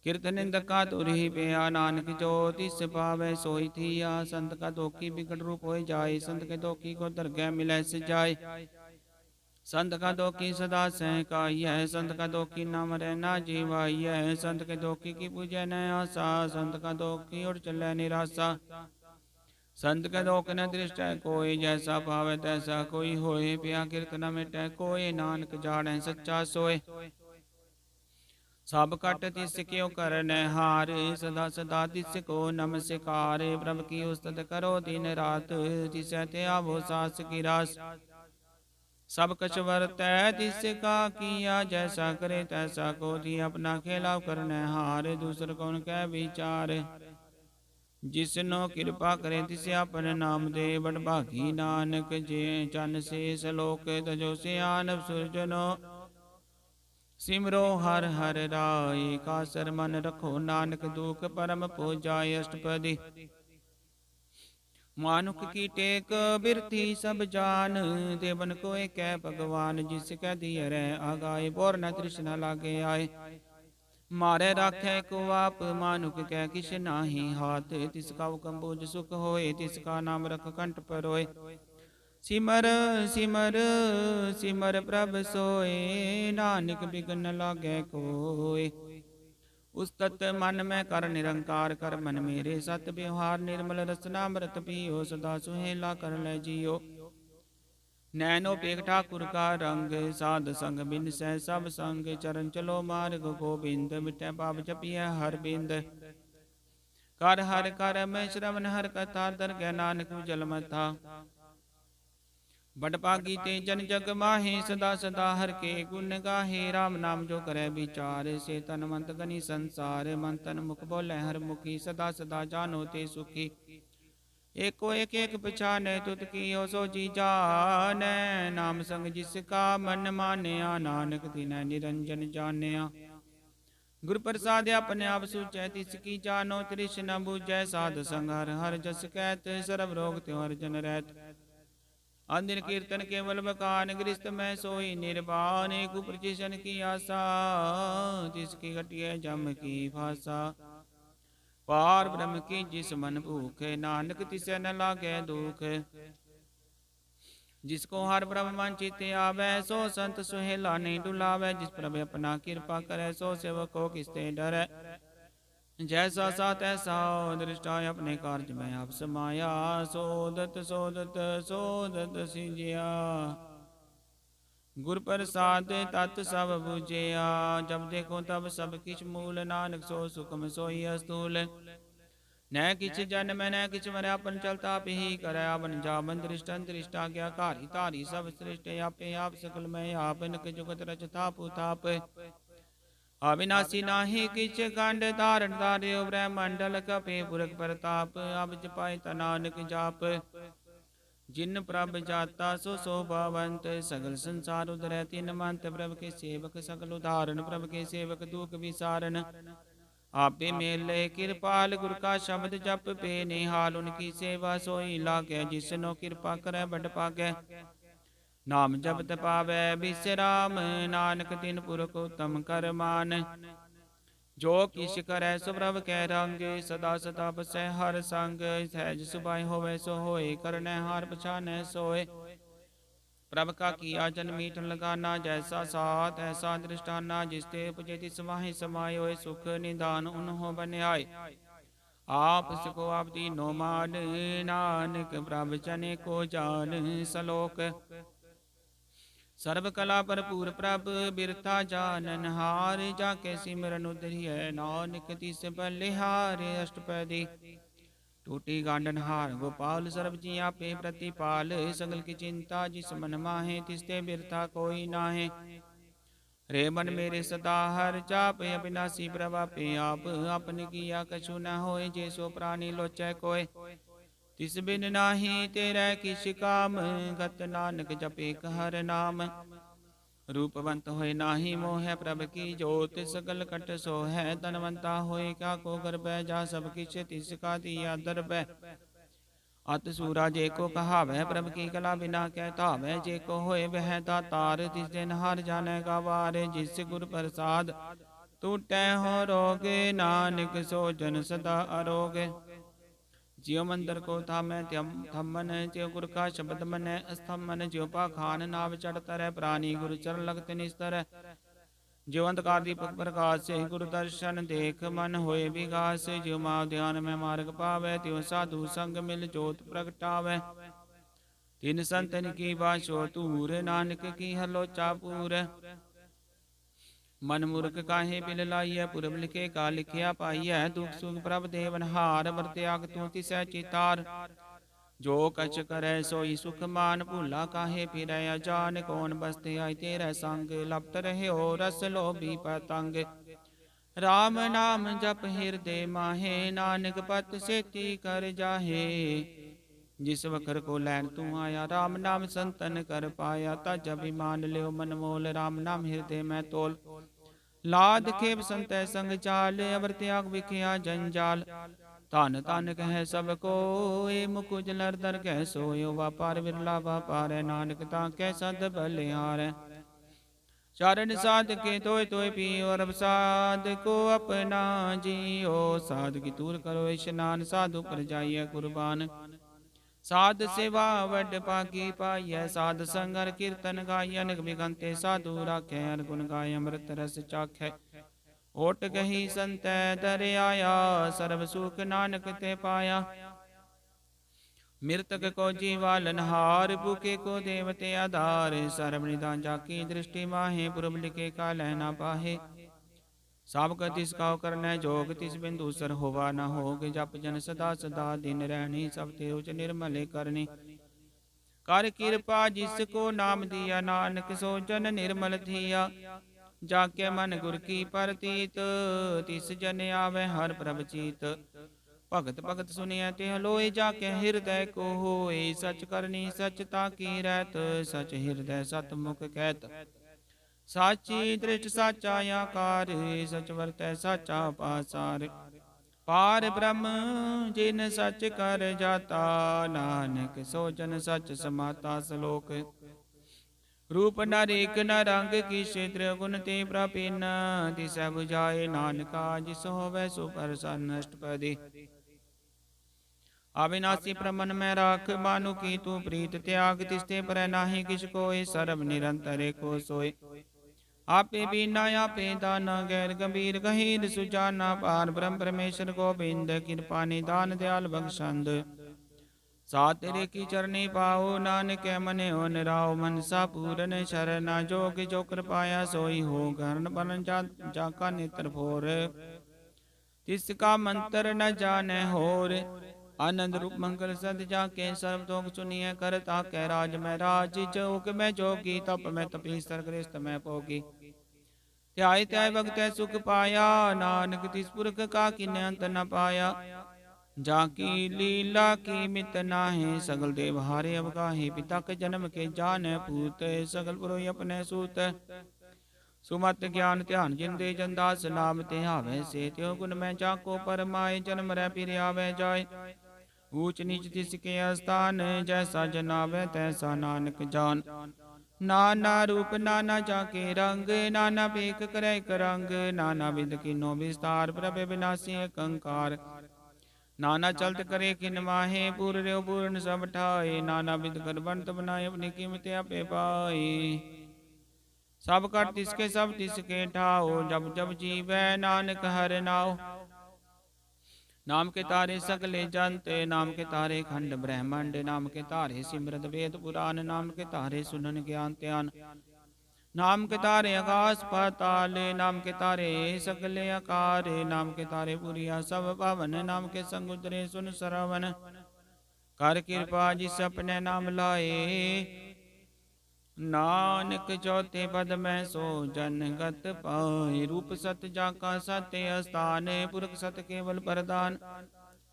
S1: किरत निंदक का तुरही पिया, नानक जो तिस पावै सोई थिया। संत का दोखी बिगड़ रूप हो जाए, संत के दोखी को दरगह मिलै सजाए। संत का दोखी सदा सहकाइय, संत का दोखी नाम रहना जीवाइय। संत के दोखी की पूजै न आशा, संत का दोखी उड़ चलै निराशा। संत के दोख न दृष्ट कोई, जैसा भावे तैसा कोई होए। पिया किरत न मिटै कोय, नानक जाड़ै सच्चा सोए। सब कट तिस क्यों करन हार, सदा सदा तिस को नमस्कार। प्रभु की उस्तत करो दिन रात, तिसै ते आवो सास की रास। सब कछ वरतै तिसका किया, जैसा करे तैसा को दिया। अपना खेला करन हार, दूसर कौन कै विचार। जिसनो कृपा करे तिसे अपन नाम दे, बड़भागी नानक जे चन से सलोक। तजो से आनव सुरजनो सिमरो हर हर राय। कासर मन रखो नानक दुख परम पूजाय। अष्टपदी। मानुख की टेक बिरथी सब जान, देवन को एक भगवान। जिसकै दिय रह आगाए, बोर न तृष्णा लागे आए। मारे राखे को आप, मानुक कै किश नाही हाथ। तिसका हुक्म बूझ सुख होए, तिसका नाम रख कंठ पर होए। सिमर सिमर सिमर प्रभ सोए, नानक बिघन लागे कोय। उस्तत मन में कर निरंकार, कर मन मेरे सत व्यवहार। निर्मल रसना अमृत पियो, सदा सुहेला कर ले जियो। नैनो पेख ठाकुर का रंग, साध संग बिन सह सब संग। चरण चलो मार्ग गोबिंद, मिटै पाप जपिय हर बिंद। कर हर कर में श्रवण हर कथा, दरगह नानक जल मथा। बड़भागी ते जन जग माहे, सदा सदा हर के गुण गाहे। राम नाम जो करे विचार, से तन मंत गनी संसार। मन तन मुख बोले हर मुखी, सदा सदा जानो ते सुखी। एको एक एक पछाने, तुत की हो सो जी जान। नाम संग जिसका मन मानया, नानक तिनै निरंजन जानिया। गुर प्रसाद अपने आप सुचै, तिसकी जानो तृष्णा बुझै। साध संग हर हर जस कहत, सर्व रोग त्यों हर जन रहत। अंदिन कीर्तन केवल बखान, गृहस्थ में सोई निर्वाण। कुप्रचिशन की आशा, तिसकी घटिया जम की भाषा। पार ब्रह्म की जिस मन भूख, नानक तिसे न लागे दुख। जिसको हर ब्रह्म मन चित आवे, सो संत सुहेला नहीं डुलावे। जिस प्रभु अपना कृपा करे, सो सेवको किसते डरे। जैसा सा तैसा दृष्टा अपने कार्य में आप समाया। सोदत सोदत सोदत सिंजिया, गुर प्रसाद तत् सब बुझिया। जब देखो तब सब किछ मूल, नानक सो सुखम सोई अस्तूल। न किछ जन्म न किछ मरै, अपन चलता पे ही करे। अपन जावन दृष्टन दृष्टा क्या, कारी तारी सब सृष्टि। आपे आप सकल में आप, निक जुगत रचता पुताप। अविनाशी नाही किछ खंड, धारण धार्यो ब्रह्मंडल। कपे पुरख प्रताप, अब जपाय नानक जाप। जिन प्रभ जाता सो शोभावंत, सगल संसार उधरै तीन मंत। प्रभ के सेवक सकल उदाहरण, प्रभ के सेवक दुख विसारण। आपे मेले कृपाल, गुर का शब्द जप पे निहाल। उनकी सेवा सोई लागे, जिसनो कृपा करे बड़ पागे। नाम जपत पावे विश्राम, नानक तिन पुरख उत्तम कर मान। जो किछ करे सो प्रभ कै रंग, सदा सदा बसै हर संग। सहज सुभाय होवे सो होए, करनै हार पछानै सोए। प्रभ का किया जन मीठन लगाना, जैसा साथ ऐसा दृष्टाना। जिसते उपजे तिस माहि समाये, सुख निदान उन्हों बन्याय। आप सको आप दीनो मान, नानक प्रभ जने को जान। सलोक सर्व कला भरपूर प्रभ, बिरथा जानन हार। जाके सिमरन उधरिय, नानक तिस बलिहार। अष्टपदी टूटी गांडन हार, गोपाल सर्व जिया पे प्रतिपाल। सगल की चिंता जिस मन माहे, तिसते बिरथा कोई नाहे। रे मन मेरे सदा हर जाप, अविनाशी प्रभा पे आप। आपन किया कछु न होए, जे सो प्राणी लोचै कोय। तिस बिन नाही तेरे किछ काम, गत नानक जपे हर नाम। रूपवंत होए नाही मोह, प्रभ की जोत। सकल कट सो है धनवंता होए, क्या को गर्भ। जा सब किछ तिसका दिया दरब। अत सूरा जे को कहावै, प्रभ की कला बिना कै धावै। जे को होए वह दातार, तिस दिन हार जाने गवार। जिस गुर प्रसाद टूटै हो रोग, नानक सो जन सदा अरोग। ज्यों मंदिर को थामै थम्मन, ज्यों गुर का शब्द मनै अस्थमन। ज्यों पाखान नाव चढ़ तरह, प्राणी गुरु चरण लगत निस्तर। ज्यों अंधकार दीपक प्रकाश से, गुरु दर्शन देख मन होए विगास। ज्यों माव ध्यान में मार्ग पावै, त्यों साधु संग मिल जोत प्रगटावै। तिन संतन की बाशो तूर, नानक की हलोचा पूर। मन मूर्ख काहे बिल लाइय, पुरब लिखे का लिखिया पाइय। दुख सुख प्रभ देवन हार, वर त्याग तू तिसै चितार। जो कछ करे सोई सुख मान, भूला काहे फिरै अजान। कौन बसते आय तेरे संग, लपत रहे हो रस लोभी पतंग। राम नाम जप हृदय माहे, नानक पत सेती कर जाहे। जिस वखर को लैन तू आया, राम नाम संतन कर पाया। तज अभिमान लियो मन मोल, राम नाम हृदय में तोल। लाद खेप संत संग चाल, अवर त्याग विखिया जंजाल। धन धन कह सब कोय, मुकुज लर दर कह सोयो। व्यापार विरला व्यापार, नानक ताके सद बलिहार। चरण साध के तोय तोय पियो, रब साध को अपना जियो। साध की दूर करो स्नान, साधु पर जाइए कुर्बान। साध सेवा वड पाकी पाइय, साध संगर कीर्तन गाय। अनक बिगंते साधु राखे, हर गुण गाय अमृत रस चाखै। ओट गही संत दर आया, सर्व सुख नानक ते पाया। मृतक को जीवालन हार, भूखे को देवते आधार। सर्व निदान जाकी दृष्टि माहे, पुरब लिखे का लहना पाहे। साबक तिस का करनै जोग, तिस बिंदुसर होवा न होग। जप जन सदा सदा दिन रहनी, सब तेरुच निर्मल करनी। कर कृपा जिसको नाम दिया, नानक सो जन निर्मल थिया। जाके मन गुर की परतीत, तिस जन आवे हर प्रभ चीत। भगत भगत सुनिय ते लोय, जाके हृदय को होय। सच करनी सचता की रहत, सच हृदय सतमुख कहत। साची दृष्ट साचा आकार, सच वर्तै साचा पासार। पार ब्रह्म जिन सच कर जाता, नानक सो जन सच समाता। सलोक रूप न रेख न रंग किस त्रिगुण ते प्रपिन तिसै बुझाए नानका जिस होवै सो प्रसन्न अष्टपदी। अविनाशी प्रमन में राख मानु की तू प्रीत त्याग तिस्ते पर नाही किस कोय सर्व निरंतर को सोय। आपे बीना आपे दाना गैर गंभीर गहीर सुजाना पार ब्रह्म परमेश्वर गोविंद कृपा निदान दयाल बख्शंद। सात रे की चरणी पाओ नानक मने हो निराओ मनसा पूरन शरण जोग जो कृपाया सोई हो गर्ण बन जाका नेत्र भोर। तिसका मंत्र न जाने होर आनंद रूप मंगल सद जाके सर्व तोग सुनिए करता कै राज में राज जोग में जोगी तप में तपी सरगृष्ट में पोगी। त्याय त्याय भगत सुख पाया नानक तिस पुरख का किन्ने अंत न पाया। जाकी लीला की मित नाहे सगल देव हारे अवगाहे पिता के जन्म के जाने पूत सगल पुरोहि अपने सूत। सुमत ज्ञान ध्यान जिंदे जनदास नाम ते आवे से त्यो गुण में जाको परमाए जन्म रै फिर आवे जाय। ऊंच नीच तिसके स्थान जैसा जनावे तैसा नानक जान। नाना रूप नाना जाके रंग नाना बेक करे करंग नाना विध किनो विस्तार प्रभे विनाशी कंकार। नाना चलत करे किन माहे पूर रे पूर्ण सब ठाए नाना विध कर बंत बनाए अपनी कीमत आपे पाए। सब कर तिसके सब तिसके ठाओ जब जब जीवै नानक हर नाओ। नाम के तारे सगले जंत नाम के तारे खंड ब्रह्मंड नाम के तारे सिमरत वेद पुराण नाम के तारे सुनन ज्ञान ध्यान। नाम के तारे आकाश पाताल नाम के तारे सगले आकार नाम के तारे पुरिया सब पावन नाम के संग उतरे सुन सरवन। कर कृपा जिस अपने नाम लाए नानक चौथे पद में सो जनगत पाए। रूप सत जाका सत्य स्थान पुरख सत केवल प्रदान।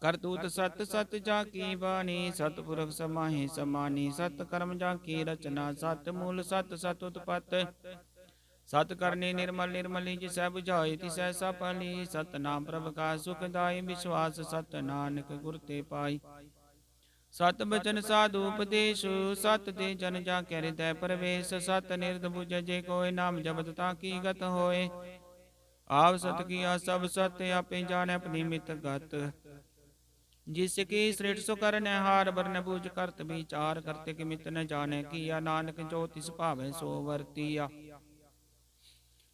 S1: करतूत सत सत जाकी वाणी सतपुरख समाहि समानी। सत कर्म जाकी रचना सत मूल सत सत उत्पत्त। सत करनी निर्मल निर्मली जिसै बुझाई तिसै सफली। सत नाम प्रभ का सुखदाई विश्वास सत नानक गुर ते पाई। सत बचन साधु उपदेश सत ते जन जाके हृदय प्रवेश। सत निरद बुझ जे कोय नाम जपत ताकी गत होए। आप सत किया सब सत्य आपे जाने अपनी मित गत। जिसकी सृष्टि सो करने हार बरन बूझ करत विचार करते कि मित न जाने किया नानक जो तिस भावे सो वर्तिया।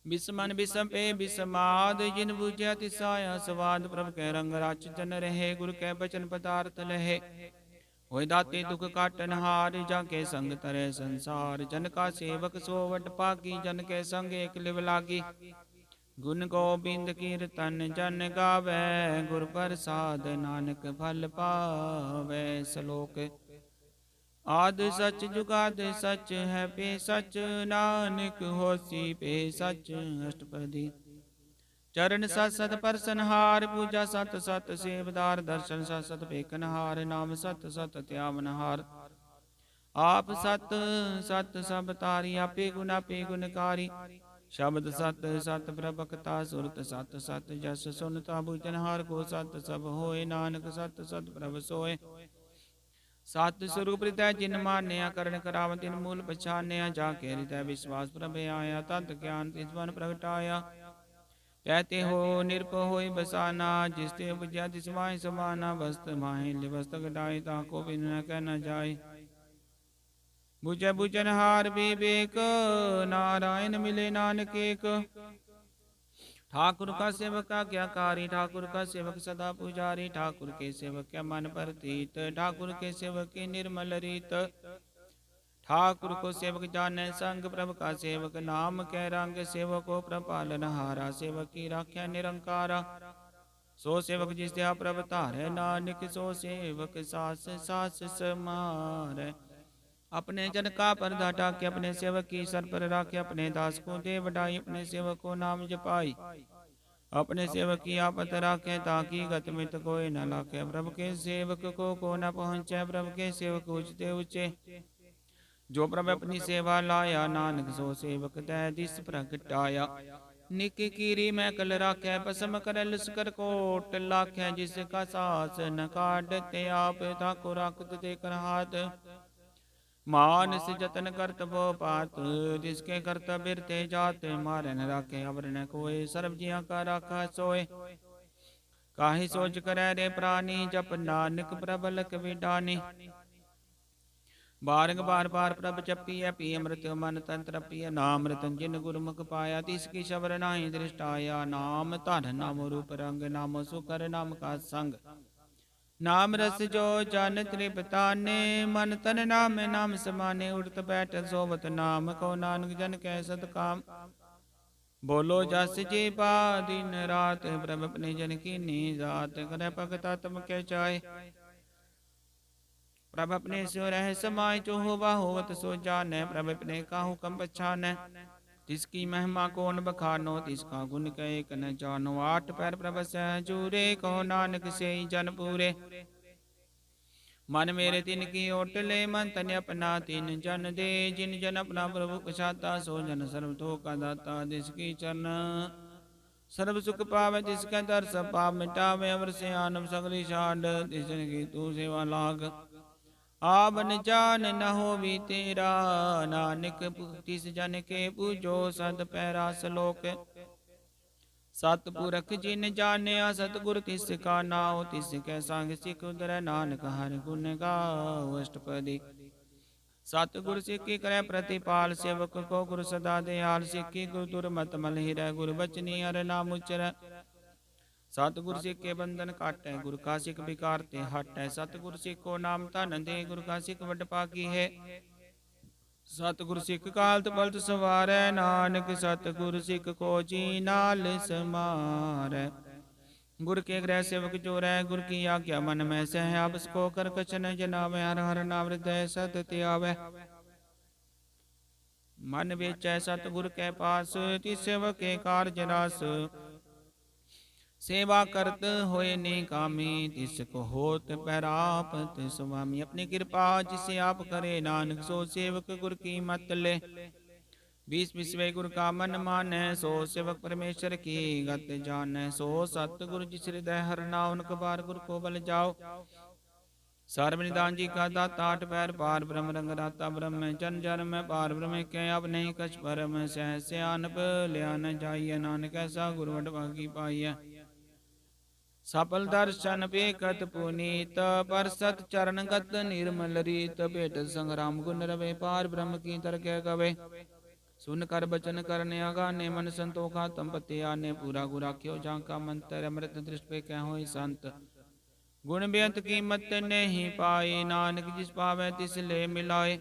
S1: बिस्मन बिसम पे बिस्माद जिन बुझया तिसाया स्वाद। प्रभ के रंग राच जन रहे गुरु के बचन पदार्थ लहे। होय दाते दुख काटन हार जाके संग तरे संसार। जन का सेवक सोवट पागी जन के संग एक लिव लागी। गुण गोबिंद कीर्तन जन गावे गुर प्रसाद नानक फल पावे। श्लोक आद सच जुगाद सच है पे सच नानक होसी पे सच अष्टपदी। चरण सत सत परसनहार पूजा सत सत सेवदार। दर्शन सत सत पेखनहार नाम सत सत त्यावनहार। आप सत सत सब तारी आपे गुणकारी। शब्द सत सत प्रभक्ता सुरत सत सत जस सुनता बुझनहार को सत सब होए। नानक सत सत प्रभ सोए। सत स्वरूप हृदय जिन मान्या करण कराव तिन मूल पछान्या। जाके हृदय विश्वास प्रभ आया तत् ज्ञान तिस मन प्रगटाया। कहते हो निरप होय बसाना जिसते उपजया तिस माहि समाना। वस्त माहि लिवस्त गडाई ताको बिन न कहना जाय। बुझ बुझनहार विवेक नारायण मिले नानक एक। ठाकुर का सेवक आज्ञाकारी ठाकुर का सेवक सदा पुजारी। ठाकुर के सेवक क्या मन प्रतीत ठाकुर के सेवक की निर्मल रीत। ठाकुर को सेवक जाने संग प्रभु का सेवक नाम कै रंग। सेवक को प्रपालन हारा सेवक की राख्या निरंकारा। सो सेवक जिस त्या प्रभ तारे नानक सो सेवक सास सास समार। अपने जन का पर्दा टाके अपने सेवक की सर पर राखे। अपने दास को दे बढ़ाई अपने सेवक को नाम जपाई। अपने सेवक की आपत राखे ताकि गत मित कोई न लाखे। प्रभु के सेवक को न पहुँचे प्रभु के सेवक ऊंचते ऊंचे। जो प्रभु अपनी सेवा लाया नानक सो सेवक तै दिस प्रगटाया। निक कीरी मैं कल राख्या पसम कर लस्कर कोट लाख्या। जिसका सास न काटते आप ताको रखत ते कर हाथ। मानस जतन करतबो पात, जिसके कर्तव्य ते जात, मारे न राखे अवर न कोय, सर्व जिया का राखा सोय। काहि सोच करे रे प्राणी, जप नानक प्रबलक विडानी। बारंग बार बार प्रभ जपिय, पिय अमृत मन तंत्र पिय, नाम रतन जिन गुरमुख पाया, तिसकी शबर नाही दृष्टाया। नाम धन नाम रूप रंग, नाम सुकर नाम का संग। नाम रस जो जन त्रिपताने, मन तन नाम नाम समाने। उठत बैठ सोवत नाम, को नानक जन कै सत काम। बोलो जस जी पा दिन रात, प्रभ अपने जन की नी जात। करे भगत आत्म के चाय, प्रभ अपने स्यो रह समाय। जो होवा होवत सो जानै, प्रभ अपने काहू कम पछानै। तिसकी महिमा कौन बखानो, तिसका गुण कहे न जानो। आठ पैर प्रभ सहजूरे, कहो नानक से जन पूरे। मन मेरे तिन की ओट ले, मन तन अपना तिन जन दे। जिन जन अपना प्रभु पछाता, सो जन सर्व तो का दाता। जिसकी चरण सर्व सुख पावे, जिसके दर्श पाप मिटावे। अवर से आनम सगली छाड़, तिस जन की तू सेवा लाग। आवन जान न होवी तेरा, नानक तिस जन के पूजो सद पैरा। सलोक सतपुरख जिन जानिया, सतगुर तिस का नाओ। तिस कै संग सिख उदरै, नानक हर गुण गाओ। अष्टपदी सतगुर सिक्खी करे प्रतिपाल, सेवक को गुरु सदा दयाल। सिक्खी गुरु दुर्मत मल हिरै, गुरु बचनी हर नाम उचरै। सतगुर सिख के बंधन काटै, गुर का सिख विकार ते हटै। सतगुर सिख को नाम धन दे, गुर का सिख वड पाकी है। सतगुर सिख कालत पलट सवारै, नानक सतगुर सिख को जी नाल समारै। गुर के गृह सेवक जो रह, गुर की आज्ञा मन में सह। आपस को कर कछ न जनावे, हर हर नाम हृदय सत त्यावै। मन बेचै सतगुर के पास, तिस सेवक के कारज रास। सेवा करत होए ने कामी, तिसको होत पैरापत स्वामी। अपनी कृपा जिसे आप करे, नानक सो सेवक गुर की मत ले। बीस बिसवे गुर का मन मानै, सो सेवक परमेश्वर की गत जानै। सो सतगुर जिस हृदय हर नाउ, उनक बार गुर को बल जाओ। सर्वनिदान जी का दाता, आठ पैर पार ब्रह्म रंग राता। ब्रह्म जन जन में पार ब्रह्म के, अब नहीं कछ परम। सह स्यानप लिया न जाइए, नानक ऐसा गुरु वड भागी पाइय। सफल दर्शन बेकत पुनीत, परसत चरणगत निर्मल रीत। भेट संग्राम गुण रवे, पार ब्रह्म की तरह गवे। सुन कर बचन करने आगाने, मन संतोखा तम पति आने। पूरा गुर आख्यो झांका मंत्र, अमृत दृष्ट पे कह होई संत। गुण बेअंत कीमत नहीं पाई, नानक जिस पावे तिस ले मिलाए।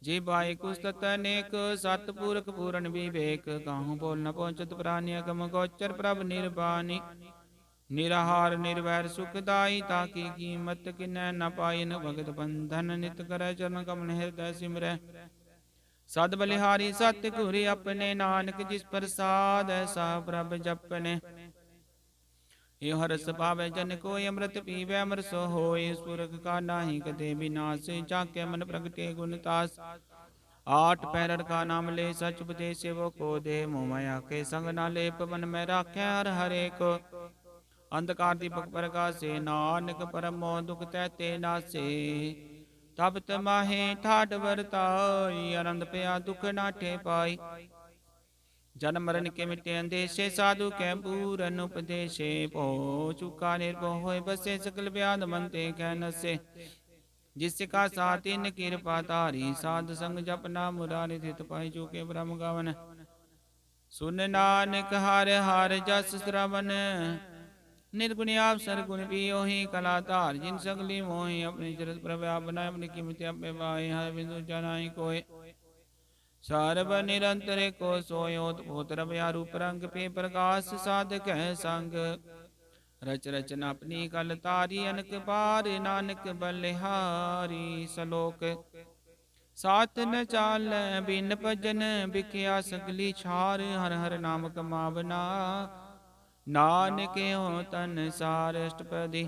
S1: जी बाई कुस्तत अनेक, सतपुरख पूरन विवेक। काहू बोल न पहुंचत प्राणी, अगम गोचर प्रभ निर्बानी। निराहार निर्वैर सुखदाई, ताकि कीमत किन्नै न पाई। न भगत बंधन नित करै, चरण कमल हृदय सिमरै। सद बलिहारी सत्य घुरी अपने, नानक जिस प्रसाद ऐसा प्रभ जपने। यो हरस पावे जन कोय, अमृत पीवै अमर सो होय। पुरख का नाही कदे विनाश, जाके मन प्रगटे गुण तास। आठ पैरर का नाम ले, सच उपदेश वो को दे। मोह माया के संग ना लेप, मन में राखे हर हरे को। अंधकार दीपक प्रकाशे, नानक परमो दुख तैते नासे। तब तमाहे ठाठ वरताई, आनंद पया दुख नाठे पाई। जन्म मरण के मिटे अंदेशे, साधु कै पूरन उपदेशे। पो चुका निर्भो होय बसे, सकल व्याध मनते कै नसे। जिसका साथ इन कृपा तारी, साध संग जपना मुरारी। थित पाई चुके ब्रह्म गवन, सुन नानक हर हर जस श्रवण। निर्गुण आप सरगुण पियो ही कला धार, जिन सगली मोहि। अपनी जरत प्रभा बनाए, अपनी कीमत अपे पाए। हर बिंदु जनाई कोय, सर्व निरंतर को सोयोत। पोत रवया रूप रंग पे प्रकाश, साधक है संग। रच रचना अपनी कल तारी, अनक पार नानक बलिहारी। सलोक साथ न चाल बिन भजन, बिख्या सगली छार। हर हर नाम कमावना, नानक हो तन सार। अष्टपदी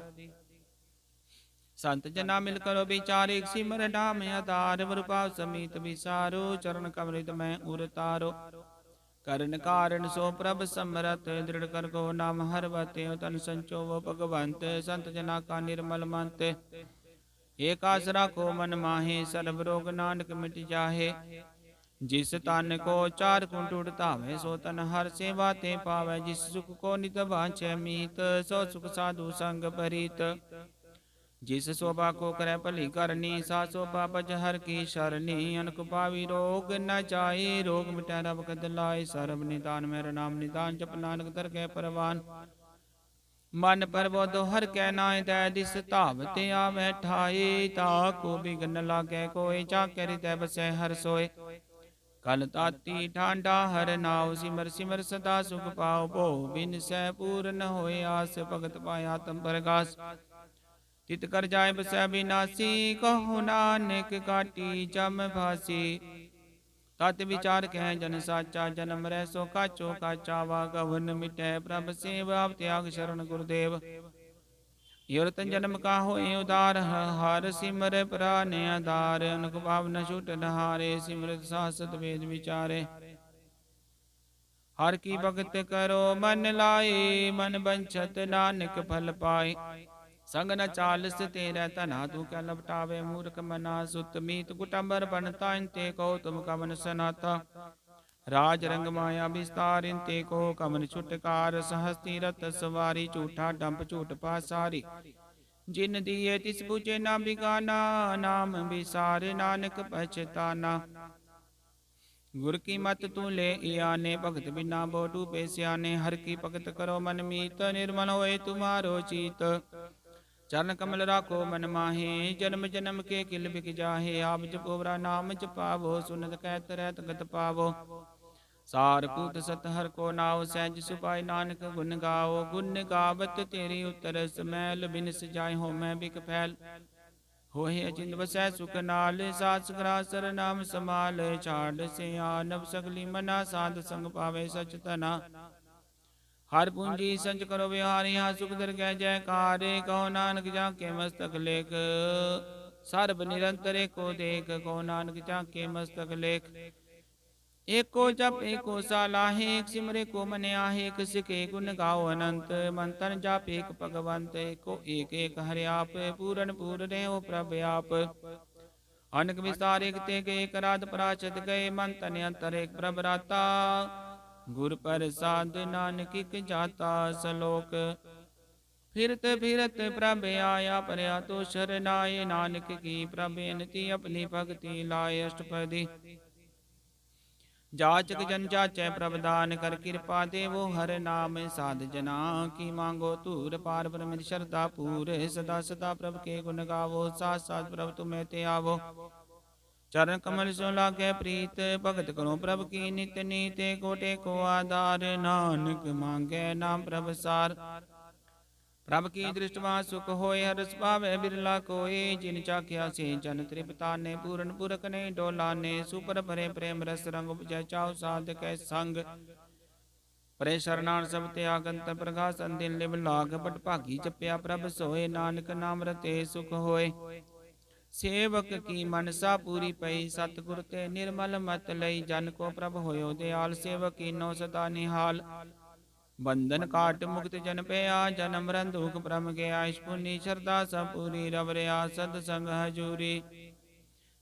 S1: संत जना मिल करो विचार, एक सिमर नाम आधार। वरुपाव समीत विसारो, चरण कमृत में उरतारो। करण कारण सो प्रभ समरथ, दृढ़ कर को नाम हरवते। तन संचो वो भगवंत, संत जना का निर्मल मंत। एक आस राखो मन माहे, सर्ब रोग नानक मिट जाहे। जिस तन को चार कुंट उड़तावे, सो तन हर सेवा ते पावे। जिस सुख को नित बांछे मीत, सो सुख साधु संग परित। जिस शोभा को करे भली करनी, सा शोभा बज हर की शरणी। अनक पावी रोग न जाए, रोग मिटै रब कद लाए। सर्ब निदान मेरा नाम निदान, जप नानक दरगह परवान। मन परबोधो हर कै नाय दै, दिस धावत आवे ठाए। ताको बिघन लागे कोय, जाके हृदय बसै हर सोय। कल ताती ठांडा हर नाव, सिमर सिमर सदा सुख पाओ। भो बिन सै पूर्ण होय आस, भगत पाया तम परगास। तित कर जाय बसै विनाशी, कहो नानक काटी जम भासी। तत विचार कह जन साचा, जन्म रै सो काचो काचा। वागवन मिटै प्रभ सेवा, त्याग शरण गुरुदेव। योरत जन्म का होए उदार, हर सिमर प्रान आधार। अनक पावन छूट नहारे, सिमरत सासत वेद विचारे। हर की भगत करो मन लाए, मन बंछत नानक फल पाए। संग न चालस तेरे तना, तू क्या लपटावे मूर्ख मना। सुत मीत कुटम्बर बनता, इनते को तुम कवन सनाता। राज रंग माया विस्तार, इनते को कवन छुटकार। सहस्ती रत सवारी, झूठा डंप झूठ पासारी। जिन दिए तिस बुझे ना बिगाना, नाम विसार नानक पछताना। गुर की मत तू ले आने, भगत बिना बो डूबे सियाने। हर की भगत करो मन मीत, निर्मल होए तुम्हारो चीत। चरण कमल राखो मन माहे, जन्म जन्म के किल बिक जाहे। आप जपो बरा नाम जपावो, सुनत कहत रहत गत पावो। सार पूत सत हर को नाव, सहज सुपाय नानक गुण गाओ। गुण गावत तेरी उतरस, मैल बिनस जाय हो मैं बिक फैल। होए अचिंत बसै सुख नाल, सास ग्रासर नाम समाल। छाड़ से आनब सगली मना, साध संग पावे सच तना। हर पूंजी संच करो विहार, यहाँ सुख दर गह जयकार। कहो नानक जाके मस्तक लेख, सर्ब निरंतर एको देख। कहो नानक जाके मस्तक लेख। एको जप एको सालाहे, एक सिमरे को मन आहे। एक सिखे गुण गाओ अनंत, मन तन जाप एक भगवंत। एको एक एक हरि आप, पूरन पूर रहो प्रभ आप। अनक विस्तार एक ते एक रात, पराचत गए मन तन अंतर एक प्रभ राता। गुर प्रसाद नानक की जाता सलोक। फिरत फिरत प्रभ आया, परया तो शरनाए। नानक की प्रभ अनति, अपनी भक्ति लाए अष्टपदी। जाचक जन जाचै प्रभ दान, कर कृपा देवो हर नाम। साध जना की मांगो तूर, पार ब्रह्म श्रद्धा पूर। सदा सदा प्रभ के गुण गावो, साथ साथ प्रभ तुम्हें ते आवो। चरण कमल सो लागे प्रीत, भगत करो प्रभ की नित नीत। कोटे को आधार, नानक मांगे नाम प्रभ सार। प्रभ की दृष्टवा सुख होय, हरस पावे बिरला कोय। जिन चाख्या से जन तृप्ता ने, पूरन पुरख ने डोला ने। सुपर भरे प्रेम रस रंग, उपजै चाहु साध कै संग। परे शरणान सब त्यागंत, प्रगासन दिन लिव लाग। बट भागी जपया प्रभ सोय, नानक नाम रते सुख होय। सेवक की मनसा पूरी पई, सतगुर ते निर्मल मत लई। जन को प्रभ होयो दयाल, सेवक कीनो सदा निहाल। बंधन काट मुक्त जन पया, जन्म मरण दुख भ्रम गया। पुनि श्रद्धा सब पूरी, रव रया सद संग हजूरी।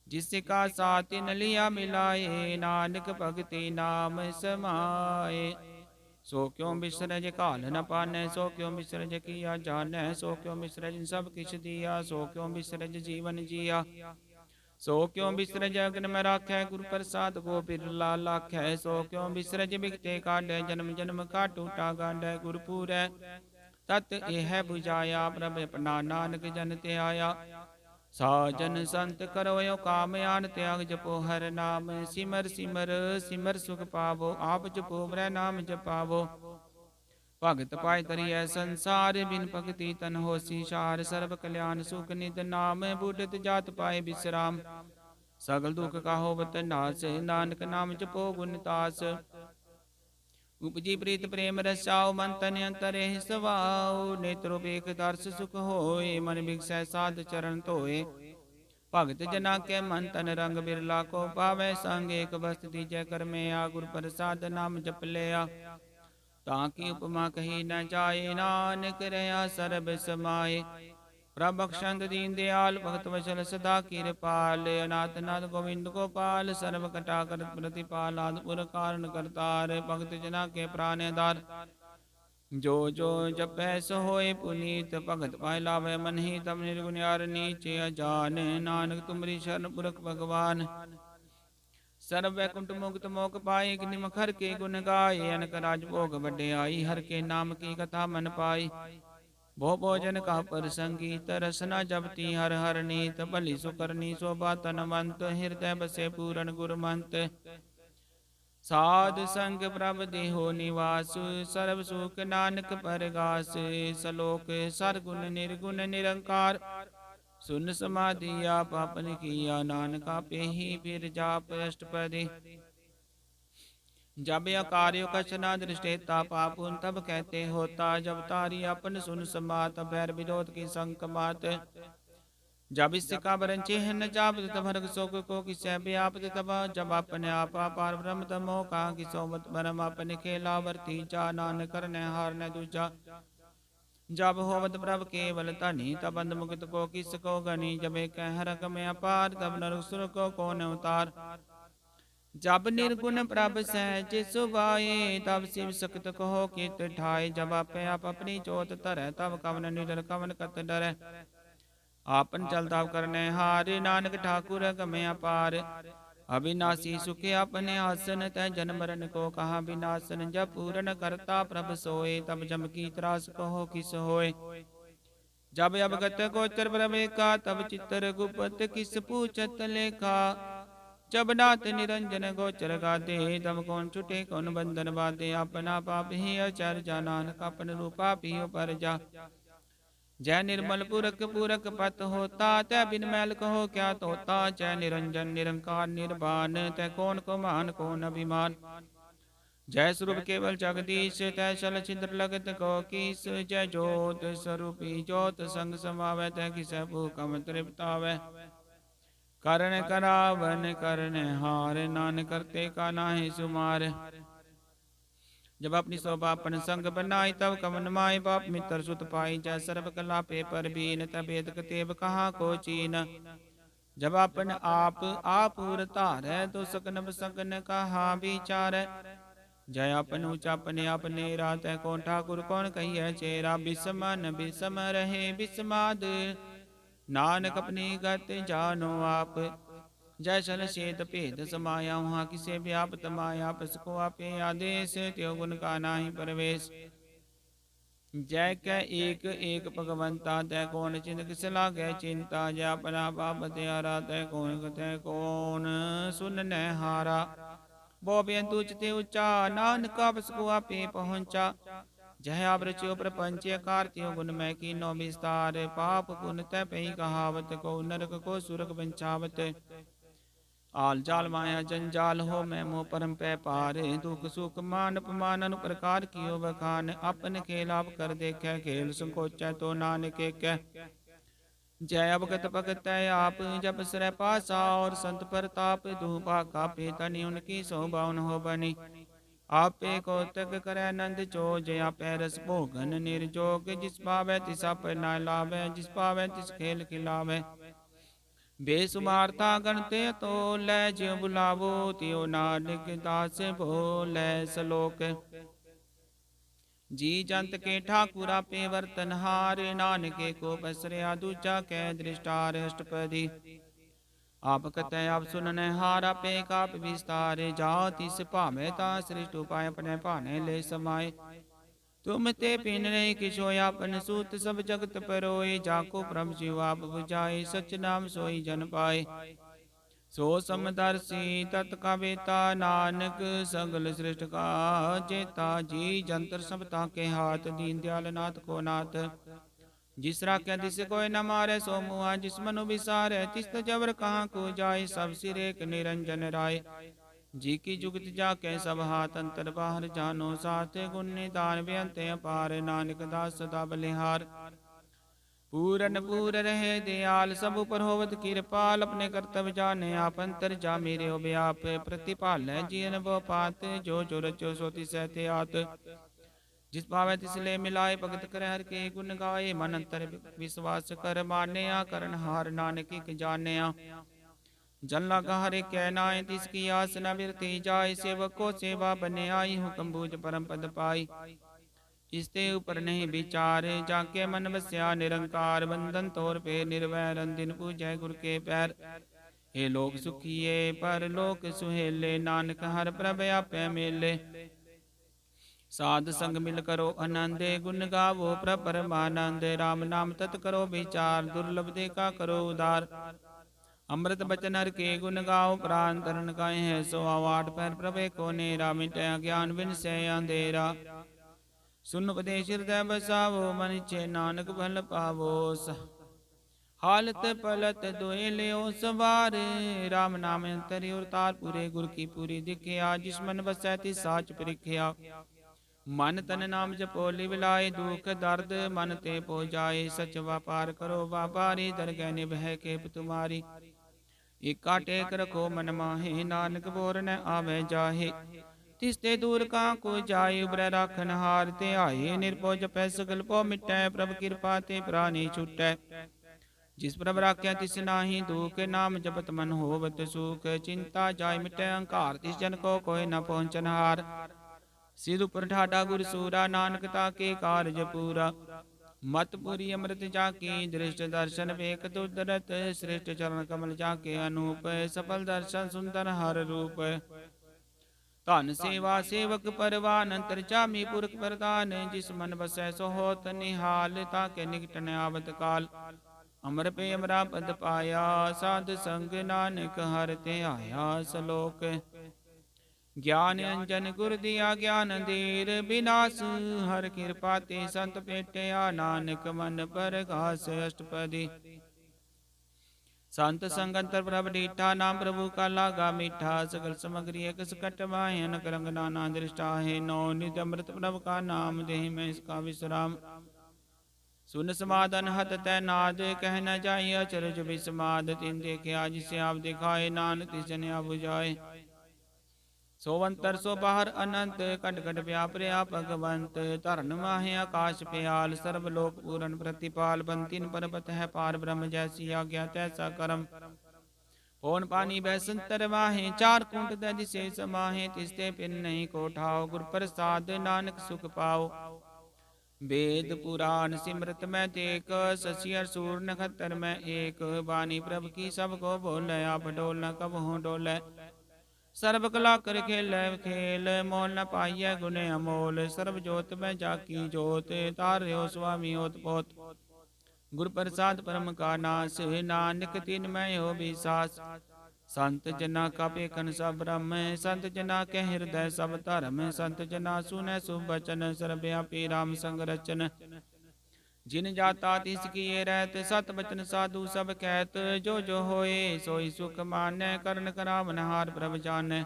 S1: जिसका साथ न लिया मिलाए, नानक भगति नाम समाए। सो क्यों बिसरज काल न पानै, सो क्यों बिसरज किया जानै। सो क्यों बिसरज सब किछ दिया, सो क्यों बिसरज जीवन जिया। सो क्यों बिसरज अग्न में राखै, गुरु प्रसाद को बिरला लाखै। सो क्यों बिसरज बिगते काढै, जन्म जन्म का टूटा गांढै। गुरपुरै तत एह बुझाया, प्रभ अपना नानक जन ते आया। साजन संत करो यो काम आन, त्याग जपो हर नाम। सिमर सिमर सिमर सुख पावो, आप जपो ब्रह नाम जपावो। भगत पाए तरिय संसार, बिन भगति तन होसी सार। सर्व कल्याण सुख निध नाम, बूढ़त जात पाए विश्राम। सगल दुख का होवत नाश, नानक नाम जपो गुण तास। उपजी प्रीत प्रेम रसाओ, मन तन अंतर सवाओ। नेत्रो बेख दर्श सुख होए, मन बिगसै साध चरण धोए। भगत जना के मन तन रंग, बिरला को पावै संग। एक बस्त दीजै कर में आ, गुर प्रसाद नाम जप लिया। ताकि उपमा कही न जाए, नानक रया सर्ब समाए। प्रभ बख्शंत दीन दयाल भगत वचल सदा कृपाल अनाथ नाथ गोविंद गोपाल सर्व कटा करत प्रतिपाल आदपुर कारण करतार भगत जना के प्राणेदार जो जो जपै सो होए पुनीत भगत पाए लाभे मन ही तब निर्गुण्यार नीचे अजान नानक तुमरी शरण पुरख भगवान सर्व वैकुंठ मुक्त मोक पाए निमख हर के गुण गाये अनक राज भोग बड़े आई हर के नाम की कथा मन पाई भो भोजन का प्रसंगी तरसना जपती हर हर नीत भली सुकरनी शोभा तनवंत हृदय बसे पूरन गुरमंत साध संग प्रभ देहो निवास सर्व सुख नानक परगास सलोक सरगुण निर्गुण निरंकार सुन समाधि आप अपन किया नानका पे ही फिर जाप अष्टपदी जब अकार्यो कछना दृष्टेता पापुन तब कहते होता जब तारी अपन सुन समात भैर विरोध की संक मात जब इससे का बरन चिन्ह जाप तब हर शोक को किसे व्याप्त तब जब अपने आप पार ब्रह्म तमो का कि सोमत बरम अपने खेला वर्ती जा नान करने हार न दूजा जब होवत प्रभ केवल तनी तब अंध मुक्त को किसको गनी जब कह रक में अपार तब नरसुर को कौन उतार जब निर्गुण प्रभ सहज सुभाए तब शिव सक्त कहो कित ठाए जब आपे आप अपनी चोट धरै तब कवन निडर कवन कत डरै आपन चल तब करने हारे नानक ठाकुर गमे अपार अविनाशी सुख अपने आसन तय जन्म मरण को कहा विनाशन जब पूर्ण करता प्रभ सोए तब जम की त्रास कहो किस होए जब अवगत गोचर प्रभ का तब चित्र गुप्त किस पूछत लेखा जब नाथ निरंजन गोचर गाते तब कौन छुटे कौन बंधन बाते अपना पाप ही अचर जा नानक अपन रूपा पियो पर जा जय निर्मल पुरख पूरक पत होता तय बिन मैल कहो क्या तोता जय निरंजन निरंकार निर्वाण तय कौन को मान कौन अभिमान जय स्वरूप केवल जगदीश तय चल छिद्र लगत को किस जय ज्योत स्वरूपी ज्योत संग समावै तय किस भूकम तृप्तावै करण करावन करण हार नान करते का नाहि सुमार जब अपनी शोभा अपन संग बनाई तब कवन माय बाप मित्र सुत पाई जय सर्व कला पे पर बीन तब वेद कतेब कहा को चीन जब अपन आप उर धारै तो सकन सकन कहा विचार जय अपन ऊंचा अपने अपने रात कौन ठाकुर कौन कहिए चेरा बिस्मन बिस्म रहे बिस्माद नानक अपनी गत जानो आप जय सल शेत भेद समाया वहाँ किसे व्याप्त माया पस को आपे आदेश त्यो गुण का नाही परवेश जय कै एक एक भगवंता तय कौन चिंत किस लागे चिंता जय अपना पाप त्यारा तय कौन कतय कौन सुन न हारा बो बेंतु चिते उच्चा नानक पस को आपे पहुंचा जय आव्रच्यो प्रपंच कार्त्यो गुण मैं की नो विस्तार पाप पुन तय पही कहावत को नरक को सुरग बंचावत आल जाल माया जंजाल हो मैं मोह परम पै पार दुख सुख मान अपमान अनु प्रकार कियो बखान अपन खेल आप कर देखे खेल संकोचै तो नानक कह जय अवगत भगत आप जब सर पासा और संत प्रताप दूपा का पेतनी उनकी शोभावन हो बनी आपे कौतक करे नंद चो जया पैरस भोगन निर्जोग जिस पावे तिस पर न लावे जिस पावे तिस खेल खिलावे बेसुमारता गणते तो लै ज्यो बुलावो त्यो नानक दास बोले सलोक जी जंत के ठाकुरा पे वर्तन हार नानक को बसरिया दूजा कै दृष्टार अष्टपदी आप कतय आप सुनने हारा पे काप विस्तार जाओ तिस भावे ता सृष्ट उपाय अपने भाने ले समाये तुम ते पिन नहीं किशो अपन सूत सब जगत परोए जाको प्रभ जीव आप बुझाए सच नाम सोई जन पाए सो समदर्शी तत् का बेता नानक सगल सृष्ट का जेता जी जंतर सब ताके हाथ दीन दयाल नाथ को नाथ जिस राख्या तिस कोई न मारे सो मुआ जिस मनु विसारे तिस जबर कहाँ को जाए सब सिर एक निरंजन राय जी की जुगत जाके सब हाथ अंतर बाहर जानो साथ गुण निदान बेअंत अपार नानक दास सदा बलिहार पूरन पूर रहे दयाल सब पर होवत कृपाल अपने कर्तव्य जाने आप अंतर जा मेरे हो व्याप प्रतिपाल जीवन वो पात जो जो रचो सोति सहते आत जिस पावै तिसले मिलाए, भगत करे हर के गुण गाए। मन अंतर विश्वास कर मानया, करन हार नानक एक जानया। जन लागा हरे कै नाय, तिसकी आस न बिरती जाय। सेवक को सेवा बने आई, हुक्म बूझ परम पद पाई। इसते ऊपर नहीं विचार, जाके मन बस्या निरंकार। बंधन तोर पे निर्वैर, दिन पूजै गुर के पैर। हे लोक सुखिए पर लोक सुहेले, नानक हर प्रभ आपै मेले। साध संग मिल करो आनंद, गुण गावो प्रभ परमानंद। राम नाम तत् करो विचार, दुर्लभ देखा करो उदार। अमृत बचन हर के गुण गाओ, प्राण तरण गाए है सो आवाट। पैर प्रभे को नेरा, मिटै ज्ञान बिन से अंधेरा। सुन उपदेश हृदय बसावो, मन इच्छे नानक भल पावो। हालत पलत दोए लियो सवार, राम नाम अंतरि और तार। पूरे गुर की पूरी दिखिया, जिस मन बसै तिस साच परिख्या। मन तन नाम जपो लिव लाए, दुख दर्द मन ते पो जाए। सच व्यापार करो व्यापारी, दरगह निभै केप तुम्हारी। एका टेक रखो मन माहे, नानक बोर न आवे जाहे। तिसते दूर का को जाए, उबरै राखन हार ते आए। निर्भो जपै सगल पो मिटै, प्रभ कृपा ते प्राणी छुटै। जिस प्रभ राख्या तिस नाहि दुख, नाम जपत मन होवत सुख। चिंता जाय मिटै अहंकार, तिस जन को कोई न पहुँचन हार। सिर उपर ठाडा गुर सूरा, नानक ताके कारज पूरा। मतपुरी अमृत जाके दृष्ट, दर्शन वेक दुदरत। श्रेष्ठ चरण कमल जाके अनूप, सफल दर्शन सुंदर हर रूप। धन सेवा सेवक परवान, अंतर चामी पुरख प्रदान। जिस मन बसै सो होत निहाल, ताके निकट न आवत काल। अमर पे अमरा पद पाया, साध संग नानक हर ते आया। सलोक ज्ञान अंजन गुर दिया ज्ञान धीर, विनाश हर कृपा ते संत पेटिया। नानक मन पर घास अष्टपदी, संत संगंतर प्रभ डीठा। नाम प्रभु का लागा मीठा, सकल समग्री एक सकट मायन। करंग नाना दृष्टा है नौ, नित अमृत प्रभ का नाम। देहि में इसका विश्राम, सुन समादन हत तैनाद। कह न जाइए अचरज विस्माद, तिन देखे आज से आप दिखाए। नानक तिस जन आप जाए, सोवंतर सो बाहर अनंत। कट कट व्यापरे आप भगवंत, धरन माहे आकाश प्याल। सर्वलोक पूरन प्रतिपाल, बंतिन पर्वत है पार। ब्रह्म जैसी आज्ञा तैसा करम, पौन पानी बैसंतर माहे। चार कुंट दिशे समाहे, तिसते पिन नहीं को ठाओ। गुर प्रसाद नानक सुख पाओ, वेद पुराण सिमरत में टेक। शशियर सूर नखतर में एक, बानी प्रभ की सबको बोले। आप डोल न कब हो डोले, सर्व कला कर खेल खेल। मोल न पाइय गुण अमोल, सर्व जोत में जाकी जोत। तार्यो स्वामी होत पोत, गुर प्रसाद परम का नास। नानक तिन मैं हो विसास, संत जना का पेखन सब ब्रह्म। संत जना के हृदय सब धर्म, संत जना सुनै शुभ बचन। सर्वव्यापी राम संग रचन, जिन जाता तिस किए रहत। सत बचन साधु सब कहत, जो जो होए सोई सुख मानै। करण करावन हार प्रभ जानै,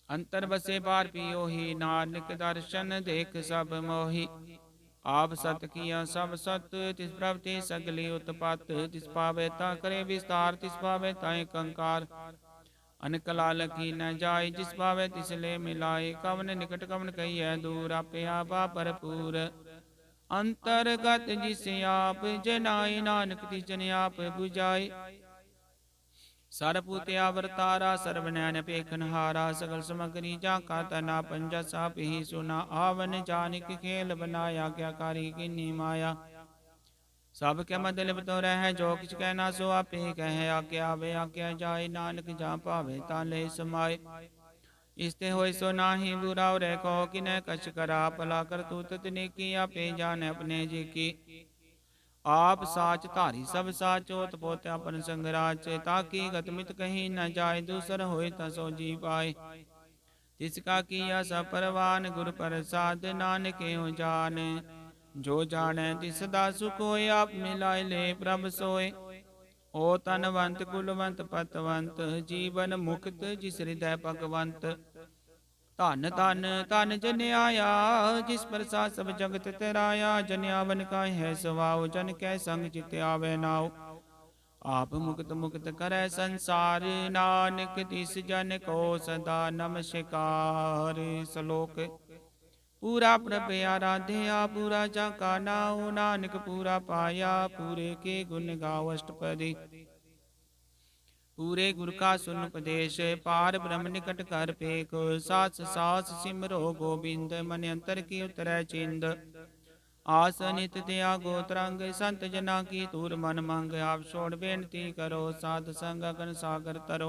S1: अंतर बसे बार पियो ही। नानक दर्शन देख सब मोहि, आप सत किया सब सत। तिस प्रभ ते सगली उत्पत, तिस पावे ता करे विस्तार। तिस पावे ताए कंकार, अनक लाल की न जाय। जिस पावे तिसले मिलाए, कवन निकट कवन कहिए दूर। आपे आपा भरपूर, अंतर्गत जिस आप जनाए। नानक तिस जन आप बुझाए, सरपुत अवतारा सर्वनयन पेखन हारा। सकल समग्री जाका तना, पंजा साप ही सुना। आवन जानिक खेल बनाया, क्या कारी किन्नी माया। सब के मदलिब तो रह, जो किछ कहना सो आपे कह। आज्ञा आवे आज्ञा जाए, नानक जा पावे ताले समाए। इसते होय सो नाही बुरा, और को किन कछ करा। भला कर तू ततने की, आपे जान अपने जी की। आप साच धारी सब साचोत, पोत अपन संग राच। ताकि गतमित कहीं न जाय, दूसर होय तसो जी पाए। तिसका किया सब परवान, गुर प्रसाद नानक हो जान। जो जाने तिस सदा सुख होय, आप मिलाए ले प्रभ सोय। ओ तनवंत कुलवंत पतवंत, जीवन मुक्त जिस हृदय भगवंत। धन धन धन जन आया, जिस प्रसाद सब जगत तराया। जन आवन का है स्वभाव, जन कै संग चित आवे नाव। आप मुक्त मुक्त करे संसार, नानक तिस जन को सदा नमस्कार। श्लोक पूरा प्रभ आराध्या पूरा जाका नाऊ, नानक पूरा पाया पूरे के गुण गाओ अष्टपदी। पूरे गुर का सुन उपदेश पार ब्रह्म निकट कर पेख, सास सास सिमरो गोबिंद मन अंतर की उतरै चिंद। आस नित दया गोत्रंग संत जना की तूर मन मंग, आप छोड़ बेनती करो साध संग अगन सागर तरो।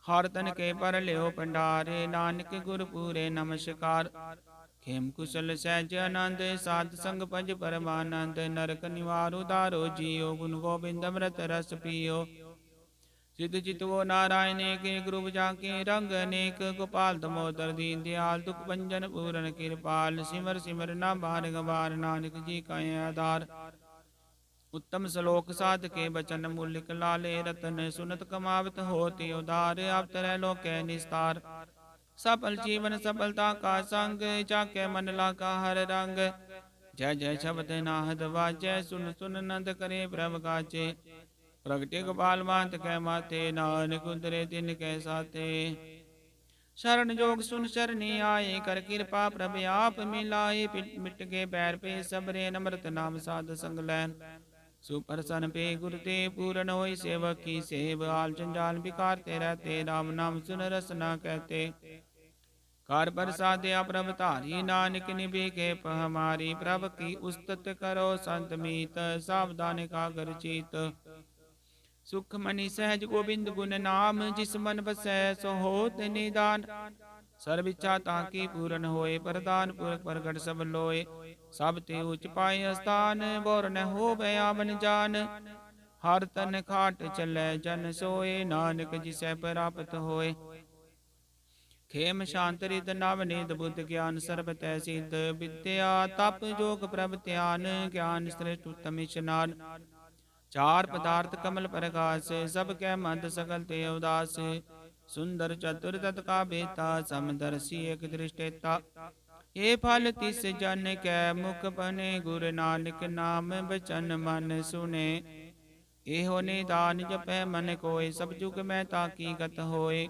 S1: हर तन के पर लियो भंडारे, नानक गुर पूरे नमस्कार। खेम कुशल सहज आनंद साध संग पंज परमानंद, नरक निवार उदारो जियो गुण गोबिंद अमृत रस पियो। सिद्ध चित वो नारायण के गुरु जाके रंग अनेक, गोपाल दमोदर दीन दयाल दुख भंजन पूरन कृपाल। सिमर सिमर ना बार गवार नानक जी का आधार। उत्तम श्लोक साध के बचन मूलिक लाले, रतन सुनत कमावत होती उदार। आप तरह लोक निस्तार सफल जीवन सफलता का संग, जाके मन लागा हर रंग। जय जय शब्द नाहद वाजय, सुन सुन नंद करे प्रभ गाजे। प्रगटे गोपाल मात कै माते, नानक उतरे तिन कै साथे। शरण जोग सुन शरणी आए, कर कृपा प्रभ आप मिलाए। मिट के बैर पे सबरे, नम्रत नाम साध संग लैन। सुप्रसन पे गुर ते पूरन होई, सेवक की सेव आल जंजाल बिकारते रहते। राम नाम सुन रसना कहते, कार बरसादया प्रभ धारी। नानक निभे के हमारी, प्रभ की उस्तत करो संत मीत। सावधान कागर चीत सुख मणि सहज गोबिंद गुण नाम, जिस मन बसै सो होत निदान। सर्व इच्छा ताकी पूरन होए, प्रदान पुरख प्रगट सब लोए। सब ते उच पाए स्थान, बोर न हो बयावन जान। हर तन खाट चलै जन सोए, नानक जिसै प्राप्त होए। खेम शांत रिद नव निध बुद्ध ज्ञान, सर्ब तै सिद्ध विद्या। तप जोग प्रभ ध्यान, ज्ञान श्रेष्ठ उत्तम स्नान। चार पदार्थ कमल प्रकाश, सब कै मद सकल ते उदास। सुंदर चतुर तत् का बेता, समदर्शी एक दृष्टेता। ये फल तिस जन कै मुख बने, गुर नानक नाम बचन मन सुने। एहो निदान जपै मन कोय, सब जुग में ताकी गत होए।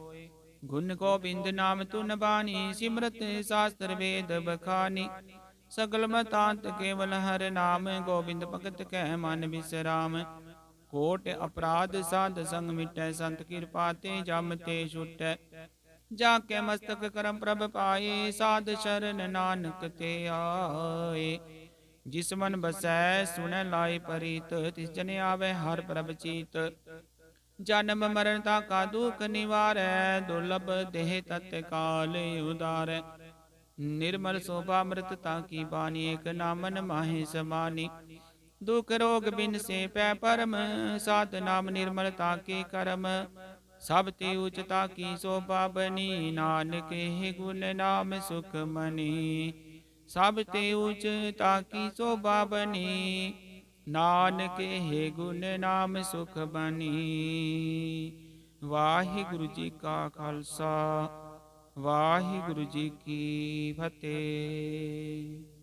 S1: गुण गोबिंद नाम तुन बानी, सिमरत शास्त्र वेद बखानी। सकल मतांत केवल हर नाम, गोबिंद भगत कै मन विश्राम। कोट अपराध साध संग मिटै, संत कृपा ते जम ते छुटै। जाके मस्तक करम प्रभ पाए, साध शरण नानक ते आए। जिस मन बसै सुनै लाई परीत, तिस जन आवे हर प्रभ चीत। जन्म मरण का दुख निवारै, दुर्लभ देह तत्काल उदारै। निर्मल शोभा मृतता की बानी, एक नामन माहि समानी। दुख रोग बिन से पै परम, सात नाम निर्मलता के करम। सब ते उचता की शोभा बनी, नानक हे गुण नाम सुख मनी। सब ते उचता की शोभा बनी, नानक हे गुण नाम सुख बनी। वाहिगुरु जी का खालसा, वाहिगुरु जी की फतेह।